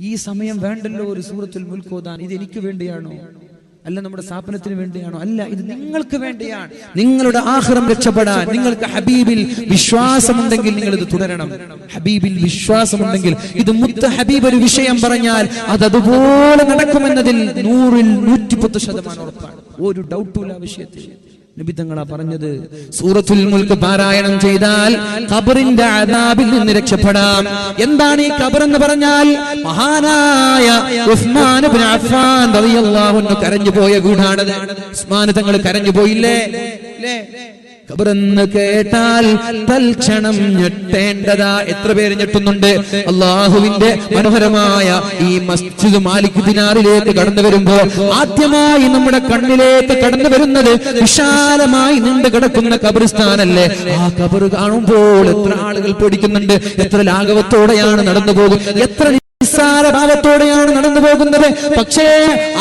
ഈ സമയം വേണ്ടല്ലോ ഒരു സൂറത്തുൽ മുൽക്ക് ഓതാൻ. ഇത് എനിക്ക് വേണ്ടിയാണോ? അല്ല നമ്മുടെ സ്ഥാപനത്തിന് വേണ്ടിയാണോ? അല്ല, ഇത് നിങ്ങൾക്ക് വേണ്ടിയാണ്. നിങ്ങളുടെ ആഖിറം രക്ഷപ്പെടാൻ നിങ്ങൾക്ക് ഹബീബിൽ വിശ്വാസമുണ്ടെങ്കിൽ നിങ്ങൾ ഇത് തുടരണം. ഹബീബിൽ വിശ്വാസമുണ്ടെങ്കിൽ ഇത് മുത്ത ഹബീബ് ഒരു വിഷയം പറഞ്ഞാൽ അത് അതുപോലെ നടക്കുമെന്നതിൽ 100ൽ 110% ഉറപ്പാണ്. ഒരു ഡൗട്ടുമില്ല വിഷയത്തിൽ. നബി തങ്ങളാ പറഞ്ഞത്, സൂറത്തുൽ മുൽക്ക് പാരായണം ചെയ്താൽ ഖബറിന്റെ അദാബിൽ നിന്ന് രക്ഷപ്പെടാം. എന്താണ് ഈ ഖബർ എന്ന് പറഞ്ഞാൽ? മഹാനായ ഉസ്മാൻ ഇബ്നു അഫ്ഫാൻ റളിയല്ലാഹു അൻഹു കരഞ്ഞു പോയ വീടാണത്. ഉസ്മാൻ തങ്ങൾ കരഞ്ഞു പോയില്ലേ? ഖബറെന്ന് കേട്ടാൽ തൽക്ഷണം ഞെട്ടേണ്ടതാ. എത്ര പേര് ഞെട്ടുന്നുണ്ട്? അള്ളാഹുവിന്റെ മനോഹരമായ ഈ മസ്ജിദ് മാലിക് ദിനാറിലേക്ക് കടന്നു വരുമ്പോ ആദ്യമായി നമ്മുടെ കണ്ണിലേക്ക് കടന്നു വരുന്നത് വിശാലമായി നീണ്ടു കിടക്കുന്ന ഖബർസ്ഥാനല്ലേ? ആ ഖബർ കാണുമ്പോൾ എത്ര ആളുകൾ പേടിക്കുന്നുണ്ട്, എത്ര ലാഘവത്തോടെയാണ് നടന്നു പോകുന്നത്, എത്ര ഭാവത്തോടെയാണ് നടന്നു പോകുന്നത്. പക്ഷേ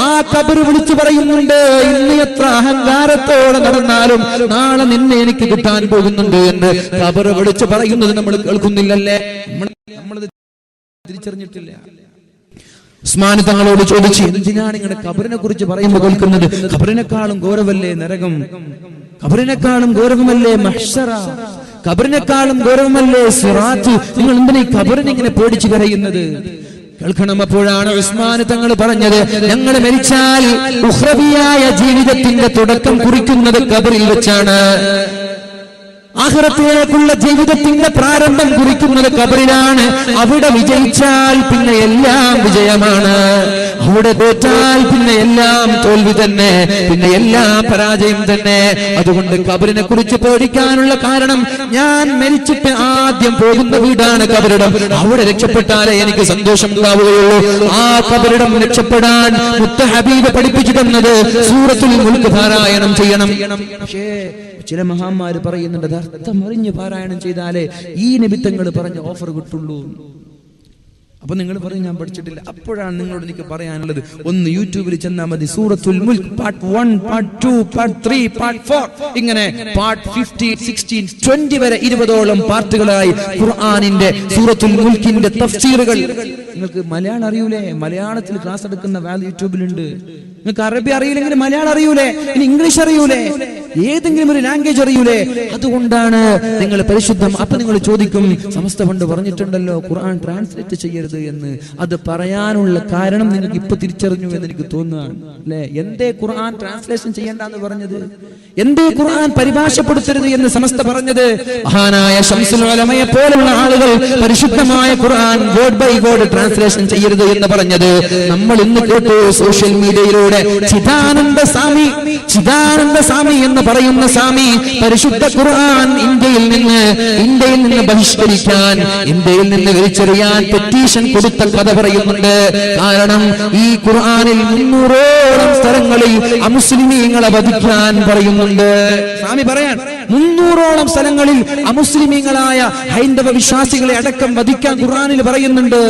ആ ഖബർ വിളിച്ചു പറയുന്നുണ്ട്, ഇന്ന് എത്ര അഹങ്കാരത്തോടെ നടന്നാലും നാളെ നിന്നെ എനിക്ക് കിട്ടാൻ പോകുന്നുണ്ട് എന്ന് ഖബർ വിളിച്ചു പറയുന്നത് നമ്മൾ കേൾക്കുന്നില്ലല്ലേ? നമ്മളത് തിരിച്ചറിഞ്ഞിട്ടില്ല. ഉസ്മാൻ തങ്ങളോട് ചോദിച്ചു, എന്തിനാണ് ഇങ്ങനെ ഖബറിനെ കുറിച്ച് പറയുമ്പോൾ കേൾക്കുന്നത്? ഖബറിനെക്കാളും ഗൗരവമല്ലേ നരകം? ഖബറിനെക്കാളും ഗൗരവമല്ലേ മഹ്ശറ? ഖബറിനെക്കാളും ഗൗരവമല്ലേ സിറാത്ത്? നിങ്ങൾ എന്തിനാ ഈ ഖബറിനെ ഇങ്ങനെ പേടിച്ചു കരയുന്നത്? കേൾക്കണം. അപ്പോഴാണ് ഉസ്മാൻ തങ്ങൾ പറഞ്ഞത്, ഞങ്ങൾ മരിച്ചാൽ ഉഖ്റവിയായ ജീവിതത്തിന്റെ തുടക്കം കുറിക്കുന്നത് ഖബറിൽ വെച്ചാണ്. ആഖിറത്തിലേക്കുള്ള ജീവിതത്തിന്റെ പ്രാരംഭം കുറിക്കുന്നത് ഖബറിലാണ്. അവിടെ വിജയിച്ചാൽ പിന്നെ എല്ലാം വിജയമാണ്, അവിടെ തോറ്റാൽ പിന്നെ എല്ലാം തോൽവി തന്നെ, പിന്നെ എല്ലാം പരാജയം തന്നെ. അതുകൊണ്ട് ഖബറിനെ കുറിച്ച് പേടിക്കാനുള്ള കാരണം, ഞാൻ മരിച്ചിട്ട് ആദ്യം പോകുന്ന വീടാണ് ഖബറിടം. അവിടെ രക്ഷപ്പെട്ടാലേ എനിക്ക് സന്തോഷം ഉണ്ടാവുകയുള്ളൂ. ആ ഖബറിടം രക്ഷപ്പെടാൻ മുത്ത ഹബീബ് പഠിപ്പിച്ചു തന്നത് സൂറത്തുൽ മുൽക്ക് പാരായണം ചെയ്യണം. പക്ഷേ ചില മഹാന്മാര് പറയുന്നുണ്ട്, അർത്ഥം അറിഞ്ഞ് പാരായണം ചെയ്താലേ ഈ നിമിത്തങ്ങൾ പറഞ്ഞ ഓഫർ കിട്ടുള്ളൂ. അപ്പൊ നിങ്ങൾ പറയും ഞാൻ പഠിച്ചിട്ടില്ല. അപ്പോഴാണ് നിങ്ങളോട് എനിക്ക് പറയാനുള്ളത്, ഒന്ന് യൂട്യൂബിൽ ചെന്നാൽ മതി. സൂറത്തുൽ മുൽക്ക് പാർട്ട് 1, പാർട്ട് 2, പാർട്ട് 3, പാർട്ട് 4, ഇങ്ങനെ പാർട്ട് 15, 16, 20 വരെ 20ഓളം പാർട്ടുകളായി ഖുർആനിന്റെ സൂറത്തുൽ മുൽക്കിന്റെ തഫ്സീറുകൾ. നിങ്ങൾക്ക് മലയാളം അറിയൂലേ? മലയാളത്തിൽ ക്ലാസ് എടുക്കുന്ന വാല്യൂ യൂട്യൂബിലുണ്ട്. നിങ്ങൾക്ക് അറബി അറിയില്ലെങ്കിൽ മലയാളം അറിയൂലേ? ഇനി ഇംഗ്ലീഷ് അറിയൂലേ? ഏതെങ്കിലും ഒരു ലാംഗ്വേജ് അറിയൂലേ? അതുകൊണ്ടാണ് നിങ്ങൾ പരിശുദ്ധം. അപ്പൊ നിങ്ങൾ ചോദിക്കും, സമസ്ത പണ്ട് പറഞ്ഞിട്ടുണ്ടല്ലോ ഖുർആൻ ട്രാൻസ്ലേറ്റ് ചെയ്യരുത് എന്ന്. അത് പറയാനുള്ള കാരണം നിങ്ങൾക്ക് ഇപ്പൊ തിരിച്ചറിഞ്ഞു എന്ന് എനിക്ക് തോന്നുകയാണ് അല്ലെ? എന്തേ ഖുർആൻ ട്രാൻസ്ലേഷൻ ചെയ്യണ്ടെന്ന് പറഞ്ഞത്? എന്തേ ഖുർആൻ പരിഭാഷപ്പെടുത്തരുത് എന്ന് സമസ്ത പറഞ്ഞത്? മഹാനായ ശംസുൽ ഉലമയെ പോലുള്ള ആളുകൾ പരിശുദ്ധമായ ഖുർആൻ വേർഡ് ബൈ വേർഡ് ട്രാൻസ്ലേഷൻ ചെയ്യരുത് എന്ന് പറഞ്ഞത് നമ്മൾ ഇന്ന് കേട്ടു സോഷ്യൽ മീഡിയയിലൂടെ. ചിദാനന്ദ സ്വാമി എന്ന് പറയുന്ന സ്വാമി പരിശുദ്ധ ഖുർആൻ ഇന്ത്യയിൽ നിന്ന് ബഹിഷ്കരിക്കാൻ, ഇന്ത്യയിൽ നിന്ന് വലിച്ചെറിയാൻ പെറ്റീഷൻ കൊടുത്ത കഥ പറയുന്നുണ്ട്. കാരണം ഈ ഖുർആനിൽ 300ഓളം സ്ഥലങ്ങളിൽ അമുസ്ലിമീങ്ങളെ വധിക്കാൻ പറയുന്നുണ്ട്. സ്വാമി പറയാൻ 300ഓളം സ്ഥലങ്ങളിൽ അമുസ്ലിമീങ്ങളായ ഹൈന്ദവ വിശ്വാസികളെ അടക്കം വധിക്കാൻ ഖുർആനിൽ പറയുന്നുണ്ട്.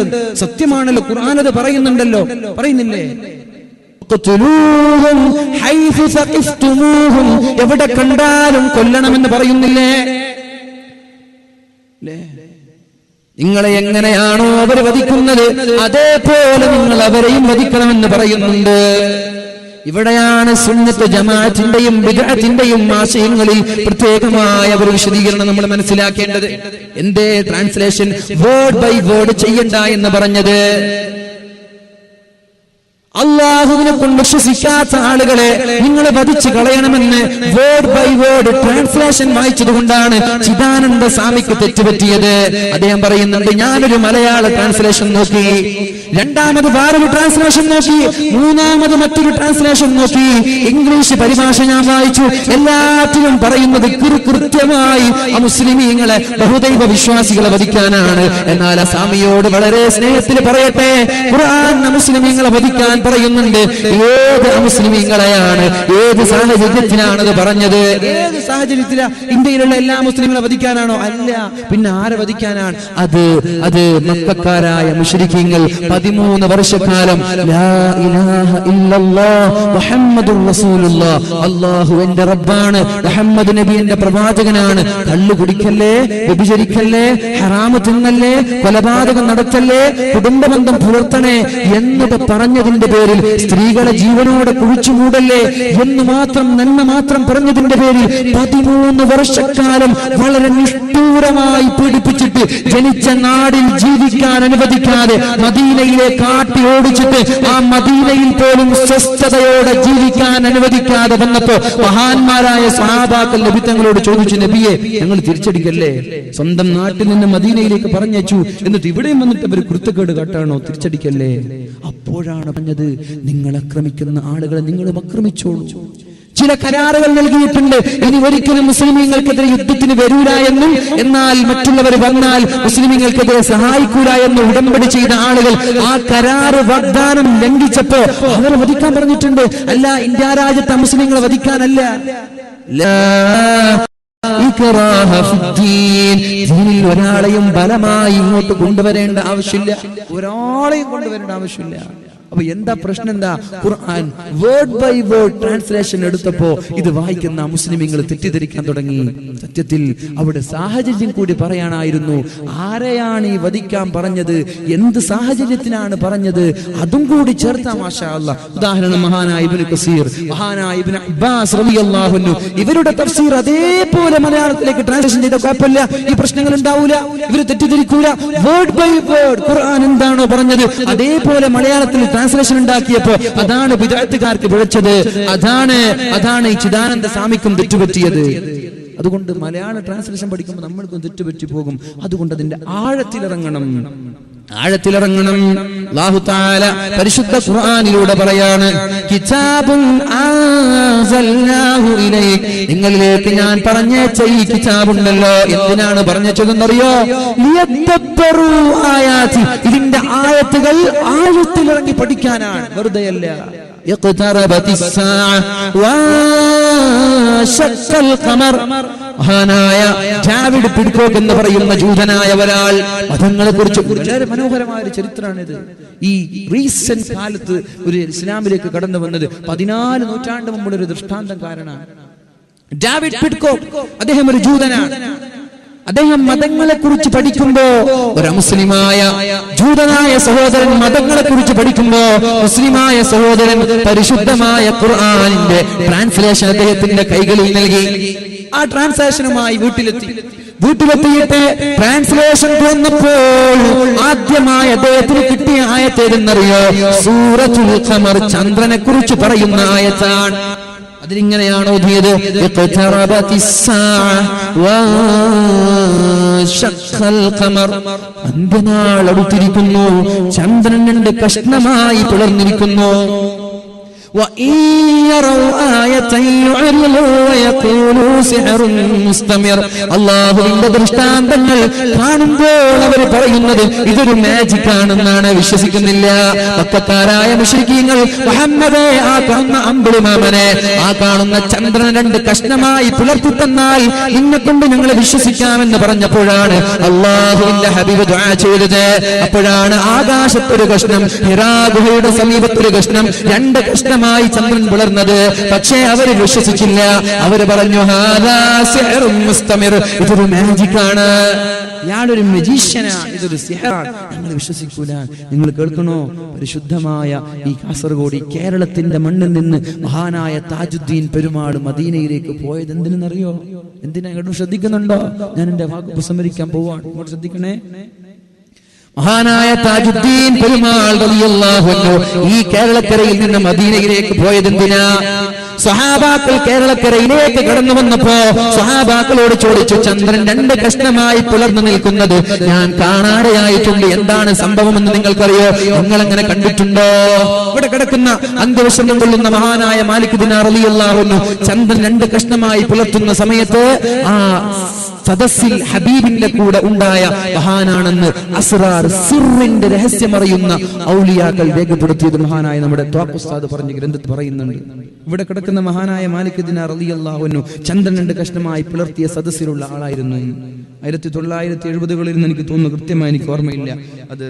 സത്യമാണല്ലോ, ഖുർആൻ അത് പറയുന്നുണ്ടല്ലോ, പറയുന്നില്ലേ? എവിടെ കണ്ടാലും കൊല്ലണമെന്ന് പറയുന്നില്ലേ? നിങ്ങളെ എങ്ങനെയാണോ അവർ വധിക്കുന്നത് അതേപോലെ നിങ്ങൾ അവരെയും വധിക്കണമെന്ന് പറയുന്നുണ്ട്. ഇവിടെയാണ് സുന്നത്ത് ജമാഅത്തിന്റെയും ബിദ്അത്തിന്റെയും ആശയങ്ങളിൽ പ്രത്യേകമായ ഒരു വിശദീകരണം നമ്മൾ മനസ്സിലാക്കേണ്ടത്. എന്തേ ട്രാൻസ്ലേഷൻ വേർഡ് ബൈ വേർഡ് ചെയ്യണ്ട എന്ന് പറഞ്ഞത്? അള്ളാഹുവിനെ കൊണ്ട് വിശ്വസിക്കാത്ത ആളുകളെ നിങ്ങൾ വധിച്ചു കളയണമെന്ന് വേർഡ് ബൈ വേർഡ് ട്രാൻസ്ലേഷൻ വായിച്ചത് കൊണ്ടാണ് ചിദാനന്ദ സ്വാമിക്ക് തെറ്റുപറ്റിയത്. അദ്ദേഹം പറയുന്നുണ്ട്, ഞാനൊരു മലയാള ട്രാൻസ്ലേഷൻ നോക്കി, രണ്ടാമത് വേറൊരു ട്രാൻസ്ലേഷൻ നോക്കി, മൂന്നാമത് മറ്റൊരു ട്രാൻസ്ലേഷൻ നോക്കി, ഇംഗ്ലീഷ് പരിഭാഷ ഞാൻ വായിച്ചു. എല്ലാറ്റിലും പറയുന്നത് കൃത്യമായി അമുസ്ലിമീങ്ങളെ ബഹുദൈവ വിശ്വാസികളെ വധിക്കാനാണ്. എന്നാൽ ആ സ്വാമിയോട് വളരെ സ്നേഹത്തിൽ പറയട്ടെ, ഖുർആൻ മുസ്ലിമീങ്ങളെ വധിക്കാൻ പറയുന്നുണ്ട്. ഏത് മുസ്ലിമീങ്ങളെയാണ്, ഏത് സാഹചര്യത്തിലാണത് പറഞ്ഞത്? ഏത് സാഹചര്യത്തിലാ? ഇന്ത്യയിലുള്ള എല്ലാ മുസ്ലിങ്ങളെ വധിക്കാനാണോ? അല്ല, പിന്നെ ആരെ വധിക്കാനാണ്? അത് മക്കക്കാരായ മുശ്രിക്കീങ്ങൾ 13 വർഷക്കാലം ലാ ഇലാഹ ഇല്ലല്ലാഹ് മുഹമ്മദുർ റസൂലുള്ളാഹ്, അല്ലാഹു എന്റെ റബ്ബാണ്, മുഹമ്മദ് നബി എന്റെ പ്രവാചകനാണ്, കള്ളു കുടിക്കല്ലേ, വ്യഭിചരിക്കല്ലേ, ഹറാമ് തിന്നല്ലേ, കൊലപാതകം നടത്തല്ലേ, കുടുംബബന്ധം പുലർത്തണേ എന്നിട്ട് പറഞ്ഞതിന്റെ പേരിൽ സ്ത്രീകളെ ജീവനോടെ കുഴിച്ചുമൂടല്ലേ എന്ന് മാത്രം നന്മ മാത്രം പറഞ്ഞതിന്റെ പേരിൽ 13 വർഷക്കാലം വളരെ നിഷ്ഠൂരമായി പീഡിപ്പിച്ചിട്ട് ജനിച്ച നാടിൽ ജീവിക്കാൻ അനുവദിക്കാതെ മദീനയിലെ കാട്ടി ഓടിച്ചിട്ട് ആ മദീനയിൽ പോലും സ്വസ്ഥതയോടെ ജീവിക്കാൻ അനുവദിക്കാതെ വന്നപ്പോ മഹാന്മാരായ സ്വഹാബാക്കൾ നബി തങ്ങളോട് ചോദിച്ചു, നബിയെ ഞങ്ങൾ തിരിച്ചടിക്കല്ലേ? സ്വന്തം നാട്ടിൽ നിന്ന് മദീനയിലേക്ക് പറഞ്ഞയച്ചു, എന്നിട്ട് ഇവിടെയും വന്നിട്ട് അവർ കുരുത്തക്കേട് കാട്ടാണോ? തിരിച്ചടിക്കല്ലേ? അപ്പോഴാണ് പറഞ്ഞത്, നിങ്ങൾ ആക്രമിക്കുന്ന ആളുകളെ നിങ്ങളും ആക്രമിച്ചോളൂ. ചില കരാറുകൾ നൽകിയിട്ടുണ്ട്, ഇനി ഒരിക്കലും മുസ്ലിമീങ്ങൾക്കെതിരെ യുദ്ധത്തിന് വരൂല എന്നും, എന്നാൽ മറ്റുള്ളവർ വന്നാൽ മുസ്ലിമീങ്ങൾക്കെതിരെ സഹായിക്കൂല എന്ന് ഉടമ്പടി ചെയ്ത ആളുകൾ ആ കരാറ് വാഗ്ദാനം ലംഘിച്ചപ്പോ അവരെ വധിക്കാൻ പറഞ്ഞിട്ടുണ്ട്. അല്ല, ഇന്ത്യ രാജ്യത്തെ മുസ്ലിങ്ങളെ വധിക്കാനല്ല. ദീനിൽ ഒരാളെയും ബലമായി ഇങ്ങോട്ട് കൊണ്ടുവരേണ്ട ആവശ്യമില്ല, ഒരാളെയും കൊണ്ടുവരേണ്ട ആവശ്യമില്ല. അപ്പൊ എന്താ പ്രശ്നം? എന്താ? ഖുർആൻ വേർഡ് ബൈ വേർഡ് ട്രാൻസ്ലേഷൻ എടുത്തപ്പോ ഇത് വായിക്കുന്ന മുസ്ലിമീങ്ങൾ തെറ്റിദ്ധരിക്കാൻ തുടങ്ങി. സത്യത്തിൽ അവിടെ സാഹചര്യം കൂടി പറയാനായിരുന്നു. ആരെയാണ് ഈ വധിക്കാൻ പറഞ്ഞത്, എന്ത് സാഹചര്യത്തിനാണ് പറഞ്ഞത്, അതും കൂടി ചേർത്താ മാഷാ അല്ലാഹ്. ഉദാഹരണം മഹാനായ ഇബ്നു കസീർ, മഹാനായ ഇബ്നു അബ്ബാസ് റളിയല്ലാഹു അൻഹു, ഇവരുടെ തഫ്സീർ അതേപോലെ മലയാളത്തിലേക്ക് ട്രാൻസ്ലേഷൻ ചെയ്ത കുഴപ്പമില്ല, ഈ പ്രശ്നങ്ങൾ ഉണ്ടാവൂല, ഇവർ തെറ്റിദ്ധരിക്കൂല. വേർഡ് ബൈ വേർഡ് ഖുർആൻ എന്താണോ പറഞ്ഞത് അതേപോലെ മലയാളത്തിൽ ട്രാൻസ്ലേഷൻ ഉണ്ടാക്കിയപ്പോ അതാണ് ബിദ്അത്തുകാർക്ക് പിഴച്ചത്, അതാണ് ഈ ചിദാനന്ദ സ്വാമിക്കും തെറ്റുപറ്റിയത്. അതുകൊണ്ട് മലയാള ട്രാൻസ്ലേഷൻ പഠിക്കുമ്പോൾ നമ്മൾക്കും തെറ്റുപറ്റി പോകും. അതുകൊണ്ട് അതിന്റെ ആഴത്തിലിറങ്ങണം. അല്ലാഹു തആല പരിശുദ്ധ ഖുർആനിലൂടെ പറയാണ്, കിതാബുൻ അൻസൽനാഹു ഇലൈക്, നിങ്ങളിലേക്ക് ഞാൻ പറഞ്ഞേച്ച ഈ കിതാബുണ്ടല്ലോ, എന്തിനാണ് പറഞ്ഞതെന്നറിയോ? ലിയദ്ദബ്ബറു ആയാതി, ഇതിന്റെ ആയത്തുകൾ ആഴത്തിലിറങ്ങി പഠിക്കാനാണ്, വെറുതെയല്ല. ഇഖ്തറബതിസ് സാഅ വശഖൽ ഖമർ, മഹാനായ ജാവിദ് പിഡ്കോക്ക് എന്ന് പറയുന്ന ജൂതനായ ഒരാൾ മതങ്ങളെ കുറിച്ച് വളരെ മനോഹരമായ ഒരു ചരിത്രമാണിത്. ഈ റീസെന്റ് കാലത്ത് ഒരു ഇസ്ലാമിലേക്ക് കടന്നു വന്നത് 14 നൂറ്റാണ്ട് മുമ്പുള്ള ഒരു ദൃഷ്ടാന്തം കാരണമാണ്. ഡേവിഡ് പിഡ്കോക്ക്, അദ്ദേഹം ഒരു ജൂതനാണ്. അദ്ദേഹം മതങ്ങളെ കുറിച്ച് പഠിക്കുമ്പോ, ഒരു മുസ്ലിമായ ജൂതനായ സഹോദരൻ മതങ്ങളെ കുറിച്ച് പഠിക്കുമ്പോ, മുസ്ലിമായ സഹോദരൻ പരിശുദ്ധമായ ഖുർആനിന്റെ ട്രാൻസ്ലേഷൻ അദ്ദേഹത്തിന്റെ കൈകളിൽ നൽകി. ആ ട്രാൻസ്ലേഷനുമായി വീട്ടിലെത്തിയിട്ട് ട്രാൻസ്ലേഷൻ വന്നപ്പോൾ ആദ്യമായി അദ്ദേഹത്തിന് കിട്ടിയ ആയത്തേതെന്നറിയോ? സൂറത്തുൽ ഖമർ, ചന്ദ്രനെ കുറിച്ച് പറയുന്ന ആയത്താണ്. അതിലിങ്ങനെയാണ് ഓതിയത്, അന്ത്യനാൾ അടുത്തിരിക്കുന്നു, ചന്ദ്രൻ 2 കഷ്ണമായി പിളർന്നിരിക്കുന്നു. അല്ലാഹുവിന്റെ ദൃഷ്ടാന്തങ്ങൾ കാണുമ്പോൾ അവർ പറയുന്നത് ഇതൊരു മാജിക് ആണെന്നാണ്, വിശ്വസിക്കുന്നില്ല. മക്കക്കാരായ മുശ്രിക്കീങ്ങൾ മുഹമ്മദേ, ആ കാണുന്ന അമ്പിളിമാമനെ, ആ കാണുന്ന ചന്ദ്രൻ 2 കഷ്ണമായി പിളർത്തി തന്നാൽ നിന്നെക്കൊണ്ട് ഞങ്ങൾ വിശ്വസിക്കാമെന്ന് പറഞ്ഞപ്പോഴാണ് അല്ലാഹുവിന്റെ ഹബീബ് ദുആ ചെയ്തത്. അപ്പോഴാണ് ആകാശത്തൊരു കഷ്ണം, ഹിറാ ഗുഹയുടെ സമീപത്തൊരു കഷ്ണം, 2 കഷ്ണം ചന്ദ്രൻ പിളർന്നത്. പക്ഷേ അവര് വിശ്വസിച്ചില്ല. അവര് പറഞ്ഞു, ഹാദാ സിഹ്റുൻ മുസ്തമിർ, ഇതൊരു മാജിക്കാണ്, ഇയാളൊരു മജീഷ്യനാണ്, ഇതൊരു സിഹറാണ്, ഞങ്ങൾ വിശ്വസിക്കൂല. നിങ്ങൾ കേൾക്കണോ? പരിശുദ്ധമായ ഈ കാസർഗോഡ്, ഈ കേരളത്തിന്റെ മണ്ണിൽ നിന്ന് മഹാനായ താജുദ്ദീൻ പെരുമാൾ മദീനയിലേക്ക് പോയത് എന്തിനെന്നറിയോ? എന്തിനാ? ഇങ്ങോട്ട് ശ്രദ്ധിക്കുന്നുണ്ടോ? ഞാൻ എന്റെ വാക്ക് ഉപസംഹരിക്കാൻ പോവാണ്, ഇങ്ങോട്ട് ശ്രദ്ധിക്കണേ. മഹാനായ താജുദ്ദീൻ പെരുമാൾ റളിയല്ലാഹു അൻഹു ഈ കേരളക്കരയിൽ നിന്ന് മദീനയിലേക്ക് പോയതെന്തിനാ? സ്വഹാബാക്കൾ കേരളക്കരയിലേക്ക് കടന്നു വന്നപ്പോ സ്വഹാബാക്കളോട് ചോദിച്ചു, ചന്ദ്രൻ 2 കഷ്ണമായി പിളർന്നു നിൽക്കുന്നത് ഞാൻ കാണാതെയായിട്ടുണ്ട്, എന്താണ് സംഭവമെന്ന് നിങ്ങൾക്കറിയോ? നിങ്ങൾ അങ്ങനെ കണ്ടിട്ടുണ്ടോ? ഇവിടെ കിടക്കുന്ന അന്ത്യവിശ്രമം കൊള്ളുന്ന മഹാനായ മാലിക് ദിനാർ റളിയല്ലാഹു അൻഹു ചന്ദ്രൻ 2 കഷ്ണമായി പിളർത്തുന്ന സമയത്ത് ആ സദസ്സിൽ ഹബീബിന്റെ കൂടെ ഉണ്ടായ മഹാനാണെന്ന് അസ്റാർ, സിറിന്റെ രഹസ്യമറിയുന്ന ഔലിയാക്കൾ രേഖപ്പെടുത്തിയത് മഹാനായ നമ്മുടെ ത്വാഖ് ഉസ്താദ് പറഞ്ഞ ഗ്രന്ഥത്തിൽ പറയുന്നുണ്ട്. ഇവിടെ കിടക്കുന്ന മഹാനായ മാലിക് ദിനാർ റളിയല്ലാഹു അൻഹു ചന്ദ്രൻ 2 കഷ്ണമായി പിളർത്തിയ സദസ്സിലുള്ള ആളായിരുന്നു. 1970കളിൽ എനിക്ക് തോന്നുന്നു, കൃത്യമായി എനിക്ക് ഓർമ്മയില്ല, അത്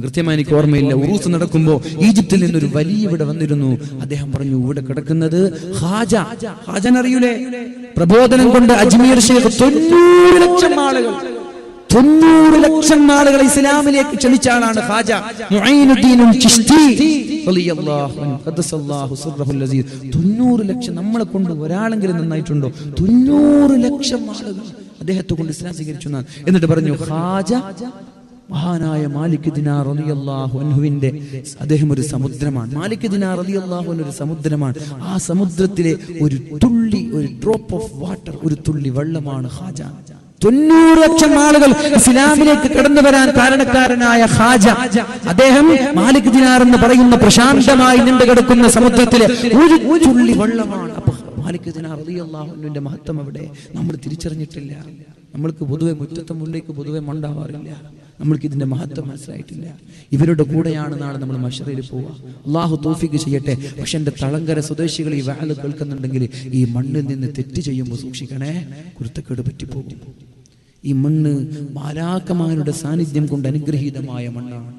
കൃത്യമായി എനിക്ക് ഓർമ്മയില്ല. ഉറൂസ് നടക്കുമ്പോൾ ഈജിപ്തിൽ നിന്നൊരു വലിയ ഇവിടെ വന്നിരുന്നു. അദ്ദേഹം പറഞ്ഞു, ഇവിടെ കിടക്കുന്നത് ഹാജൻ അറിയൂലേ? പ്രബോധനം കൊണ്ട് അജ്മീർ ഷേഖ് 90 ലക്ഷം ആളുകൾ 90 ലക്ഷം ആളുകളെ ഇസ്ലാമിലേക്ക് ക്ഷണിച്ച ആളാണ് ഖാജ മുഈനുദ്ദീൻ ചിശ്തി റളിയല്ലാഹു അൻഹു ഖദ്ദസല്ലാഹു സിർറഹുൽ അസീസ്. 90 ലക്ഷം നമ്മളെ കൊണ്ട് ഒരാളെങ്കിലും നന്നായിട്ടുണ്ടോ? 90 ലക്ഷം ആളുകൾ അദ്ദേഹത്തെ കൊണ്ട് ഇസ്ലാം സ്വീകരിച്ചു. എന്നിട്ട് പറഞ്ഞു, ഖാജ മഹാനായ മാലിക് ദിനാർ റളിയല്ലാഹു അൻഹുവിന്റെ അദ്ദേഹം ഒരു സമുദ്രമാണ്. മാലിക് ദിനാർ റളിയല്ലാഹു അൻഹു ഒരു സമുദ്രമാണ്. ആ സമുദ്രത്തിലെ ഒരു തുള്ളി, ഒരു ഡ്രോപ്പ് ഓഫ് വാട്ടർ, ഒരു തുള്ളി വെള്ളമാണ് ഖാജ. 90 ലക്ഷം ആളുകൾ ഇസ്ലാമിലേക്ക് കടന്നു വരാൻ കാരണക്കാരനായ ഖാജ, അദ്ദേഹം മാലിക് ദിനാർ എന്ന് പറയുന്ന പ്രശാന്തമായി നീണ്ടു കിടക്കുന്ന സമുദ്രത്തിലെ ഒരു തുള്ളി വെള്ളമാണ്. അപ്പൊ മാലിക് ദിനാർ റളിയല്ലാഹു അൻഹുവിന്റെ മഹത്വം എവിടെ? നമ്മൾ തിരിച്ചറിഞ്ഞിട്ടില്ല. നമ്മൾക്ക് പൊതുവെ മുറ്റത്തെ മുല്ലേക്ക് പൊതുവെ മണ്ടാവാറില്ല. നമ്മൾക്ക് ഇതിന്റെ മഹത്വം മനസ്സിലായിട്ടില്ല. ഇവരുടെ കൂടെയാണ് നാളെ നമ്മൾ മശ്റയിൽ പോവുക. അള്ളാഹു തൗഫീഖ് ചെയ്യട്ടെ. പക്ഷെ എന്റെ തളങ്കര സ്വദേശികൾ ഈ വഅൽ കേൾക്കുന്നുണ്ടെങ്കിൽ ഈ മണ്ണിൽ നിന്ന് തെറ്റ് ചെയ്യുമ്പോൾ സൂക്ഷിക്കണേ, കുരുത്തക്കേട് പറ്റിപ്പോകും. ഈ മണ്ണ് മാലാക്കമാരുടെ സാന്നിധ്യം കൊണ്ട് അനുഗ്രഹീതമായ മണ്ണാണ്.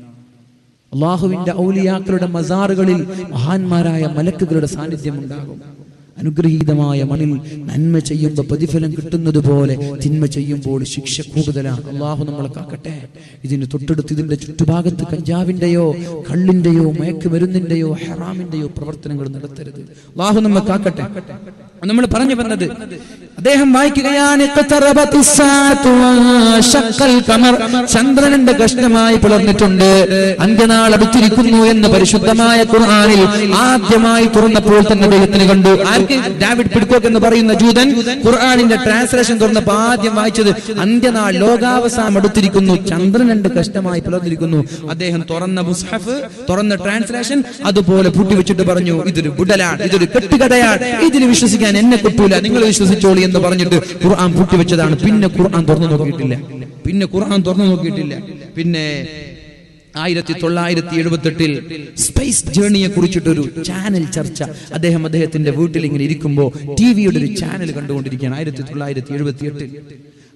അള്ളാഹുവിന്റെ ഔലിയാക്കളുടെ മസാറുകളിൽ മഹാന്മാരായ മലക്കുകളുടെ സാന്നിധ്യം ഉണ്ടാകും. അനുഗ്രഹീതമായ മണ്ണിൽ നന്മ ചെയ്യുമ്പോൾ പ്രതിഫലം കിട്ടുന്നത് പോലെ തിന്മ ചെയ്യുമ്പോൾ ശിക്ഷ കൂടുതലാണ്. അള്ളാഹു നമ്മളെ കാക്കട്ടെ. ഇതിന് തൊട്ടടുത്ത് ഇതിന്റെ ചുറ്റുഭാഗത്ത് കഞ്ചാവിന്റെയോ കള്ളിന്റെയോ മയക്കുമരുന്നിന്റെയോ ഹറാമിന്റെയോ പ്രവർത്തനങ്ങൾ നടത്തരുത്. അള്ളാഹു നമ്മെ കാക്കട്ടെ. നമ്മൾ പറഞ്ഞു വന്നത്, അദ്ദേഹം വായിക്കുകയാണ്, ചന്ദ്രന്റെ കഷ്ണമായി പിളർന്നിട്ടുണ്ട്, അന്ത്യനാൾ അടുത്തിരിക്കുന്നു എന്ന് പരിശുദ്ധമായ ഖുർആനിൽ ആദ്യമായി തുറന്നപ്പോൾ തന്നെ അദ്ദേഹത്തിന് കണ്ടു. ഡേവിഡ് പിഡ്കോക്ക് എന്ന് പറയുന്ന ജൂതൻ ഖുർആനിന്റെ ട്രാൻസ്ലേഷൻ തുറന്നപ്പോൾ ആദ്യം വായിച്ചത് അന്ത്യനാൾ, ലോകാവസാനം അടുത്തിരിക്കുന്നു, ചന്ദ്രൻ 2 കഷ്ണമായി പിളർന്നിരിക്കുന്നു. അദ്ദേഹം തുറന്ന മുസ്ഹഫ്, തുറന്ന ട്രാൻസ്ലേഷൻ അതുപോലെ പൂട്ടിവെച്ചിട്ട് പറഞ്ഞു, ഇതൊരു ബുഡലാണ്, ഇതൊരു കെട്ടുകഥയാണ്, ഇതിൽ വിശ്വസിക്കാൻ എന്നെ കിട്ടൂല, നിങ്ങൾ വിശ്വസിച്ചോളി എന്ന് പറഞ്ഞിട്ട് ഖുർആൻ പൂട്ടിവെച്ചതാണ്. പിന്നെ ഖുർആൻ തുറന്നു നോക്കിയിട്ടില്ല. പിന്നെ 1978 സ്പേസ് ജേർണിയെ കുറിച്ചിട്ടൊരു ചാനൽ ചർച്ച. അദ്ദേഹത്തിന്റെ വീട്ടിൽ ഇങ്ങനെ ഇരിക്കുമ്പോൾ ടിവിയുടെ ഒരു ചാനൽ കണ്ടുകൊണ്ടിരിക്കുകയാണ് 1978.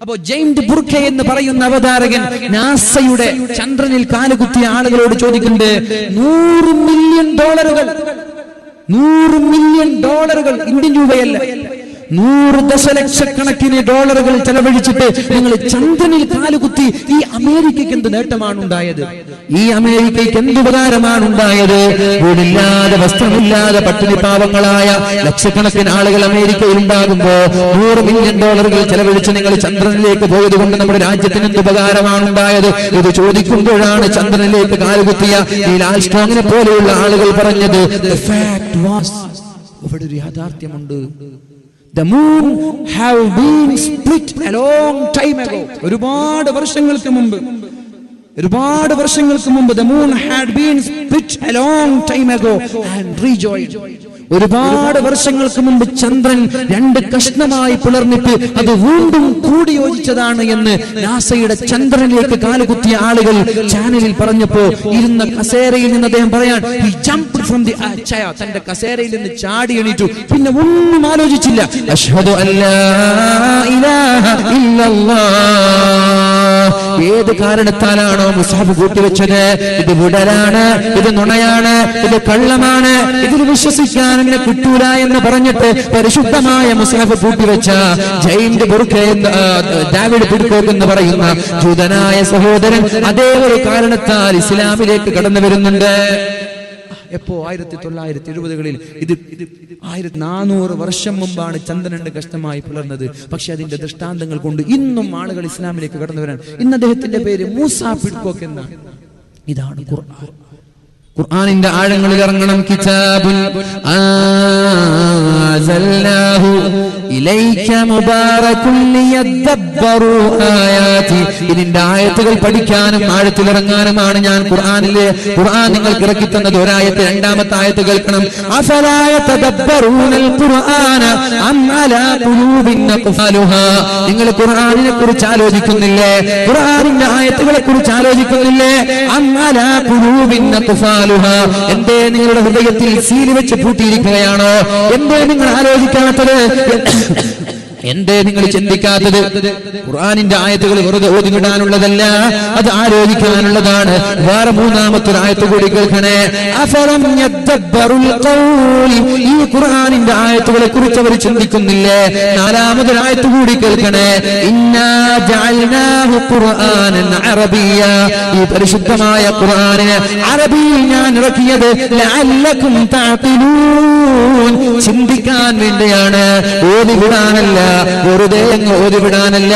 അപ്പോ ജെയിംസ് ബുർക്കെ എന്ന് പറയുന്ന അവതാരകൻ നാസയുടെ ചന്ദ്രനിൽ കാലുകുത്തിയ ആളുകളോട് ചോദിക്കുന്നുണ്ട്, $100 മില്യൺ ഇന്ത്യൻ രൂപയല്ല, 100 ദശലക്ഷക്കണക്കിന് ഡോളറുകൾ ചെലവഴിച്ചിട്ട് നിങ്ങൾ ചന്ദ്രനിൽ കാലുകുത്തി ഈ അമേരിക്കയ്ക്ക് എന്ത് നേട്ടമാണ് ഉണ്ടായത്? ഈ അമേരിക്കയ്ക്ക് എന്തുപകാരമാണ് ഉണ്ടായത്? വീടില്ലാതെ വസ്ത്രമില്ലാതെ പട്ടിണി പാവങ്ങളായ ലക്ഷക്കണക്കിന് ആളുകൾ അമേരിക്കയിൽ ഉണ്ടാകുമ്പോ $100 മില്യൺ ചെലവഴിച്ച് നിങ്ങൾ ചന്ദ്രനിലേക്ക് പോയത് കൊണ്ട് നമ്മുടെ രാജ്യത്തിന് എന്തുപകാരമാണ് ഉണ്ടായത്? ഇത് ചോദിക്കുമ്പോഴാണ് ചന്ദ്രനിലേക്ക് കാലുകുത്തിയ നീൽ ആംസ്ട്രോങ്ങിനെ പോലെയുള്ള ആളുകൾ പറഞ്ഞത്, ഇവിടെ ഒരു യാഥാർത്ഥ്യമുണ്ട്. The moon have been split a long time ago. ഒരുപാട് വർഷങ്ങൾക്ക് മുമ്പ് the moon had been split a long time ago and rejoined. ഒരുപാട് വർഷങ്ങൾക്ക് മുമ്പ് ചന്ദ്രൻ 2 കഷ്ണമായി പിളർന്നിട്ട് അത് വീണ്ടും കൂടിയോജിച്ചതാണ് എന്ന് നാസയുടെ ചന്ദ്രനിലേക്ക് കാലുകുത്തിയ ആളുകൾ ചാനലിൽ പറഞ്ഞപ്പോ ഇരുന്ന കസേരയിൽ നിന്ന് അദ്ദേഹം പറയാൻ, he jumped from the chair, തന്റെ കസേരയിൽ നിന്ന് ചാടി എണീറ്റു. പിന്നെ ഒന്നും ആലോചിച്ചില്ല. അഷ്ഹദു അല്ലാ ഇലാഹ ഇല്ലല്ലാഹ്. ഏത് കാരണത്താലാണോ മുസ്ഹഫ് കൂട്ടിവെച്ചത്, ഇത് വിടലാണ്, ഇത് നുണയാണ്, ഇത് കള്ളമാണ്, ഇതിൽ വിശ്വസിക്കാൻ എന്നെ കിട്ടൂല എന്ന് പറഞ്ഞിട്ട് പരിശുദ്ധമായ മുസ്ഹഫ് കൂട്ടിവെച്ച ജെയിംസ് ബുർക്കെ ഡേവിഡ് പിഡ്കോക്ക് എന്ന് പറയുന്ന ജൂതനായ സഹോദരൻ അതേ ഒരു കാരണത്താൽ ഇസ്ലാമിലേക്ക് കടന്നു വരുന്നുണ്ട്. എപ്പോ 1970-കളിൽ ഇത് 1400 വർഷം മുമ്പാണ് ചന്ദ്രൻ 2 കഷ്ണമായി പിളർന്നത്. പക്ഷെ അതിന്റെ ദൃഷ്ടാന്തങ്ങൾ കൊണ്ട് ഇന്നും ആളുകൾ ഇസ്ലാമിലേക്ക് കടന്നു വരാൻ. ഇന്ന് അദ്ദേഹത്തിന്റെ പേര് മൂസ പിഡ്കോക്ക് എന്നാണ്. ഇതാണ് ഖുർആൻ. ഖുർആനിന്റെ ആഴങ്ങളിൽ ഇറങ്ങണം. കിതാബുൻ അൻസൽനാഹു ഇലൈക മുബാറകുൻ ലിയദബ്ബറു ആയാതി. ഇതിന്റെ ആയത്തുകൾ പഠിക്കാനും ആഴത്തിലിറങ്ങാനുമാണ് ഞാൻ ഖുർആൻ നിങ്ങൾക്ക് ഇറക്കി തന്നത്. ഒരായത്ത്, രണ്ടാമത്തെ ആയത്ത് കേൾക്കണം. അഫലാ യതദബ്ബറൂനൽ ഖുർആന അം അലാ ഖുലൂബിൻ അഖ്ഫാലുഹാ. നിങ്ങൾ ഖുർആനിനെ കുറിച്ച് ആലോചിക്കുന്നില്ലേ? ഖുർആനിന്റെ ആയത്തുകളെ കുറിച്ച് ആലോചിക്കുന്നില്ലേ? അം അലാ ഖുലൂബിൻ അഖ്ഫാലുഹാ. എന്തേ നിങ്ങളുടെ ഹൃദയത്തിൽ സീല് വെച്ച് പൂട്ടിയിരിക്കുകയാണോ? എന്തേ നിങ്ങൾ ആലോചിക്കാത്തത് എന്തേ നിങ്ങൾ ചിന്തിക്കാത്തത്? ഖുർആനിന്റെ ആയത്തുകൾ വെറുതെ ഓതിവിടാനുള്ളതല്ല, അത് ആലോചിക്കാനുള്ളതാണ്. വേറെ മൂന്നാമത്തെ ആയത്ത് കൂടി കേൾക്കണേ. അഫലം യദ്ദബ്ബറുൽ ഖൗൽ, ഈ ഖുർആനിന്റെ ആയത്തുകളെ കുറിച്ച് അവർ ചിന്തിക്കുന്നില്ലേ? നാലാമത്തെ ആയത്ത് കൂടി കേൾക്കണേ. ഇന്നാ ജഅൽനാഹു ഖുർആനൻ അറബിയ്യ, ഈ പരിശുദ്ധമായ ഖുർആനിനെ അറബിയിൽ ഞാൻ ഇറക്കിയത് ലഅല്ലകും തഅഖിലൂൻ, ചിന്തിക്കാൻ വേണ്ടിയാണ്, ഓതിവിടാനല്ല, വെറുതെ അങ്ങ് ഓതിവിടാനല്ല,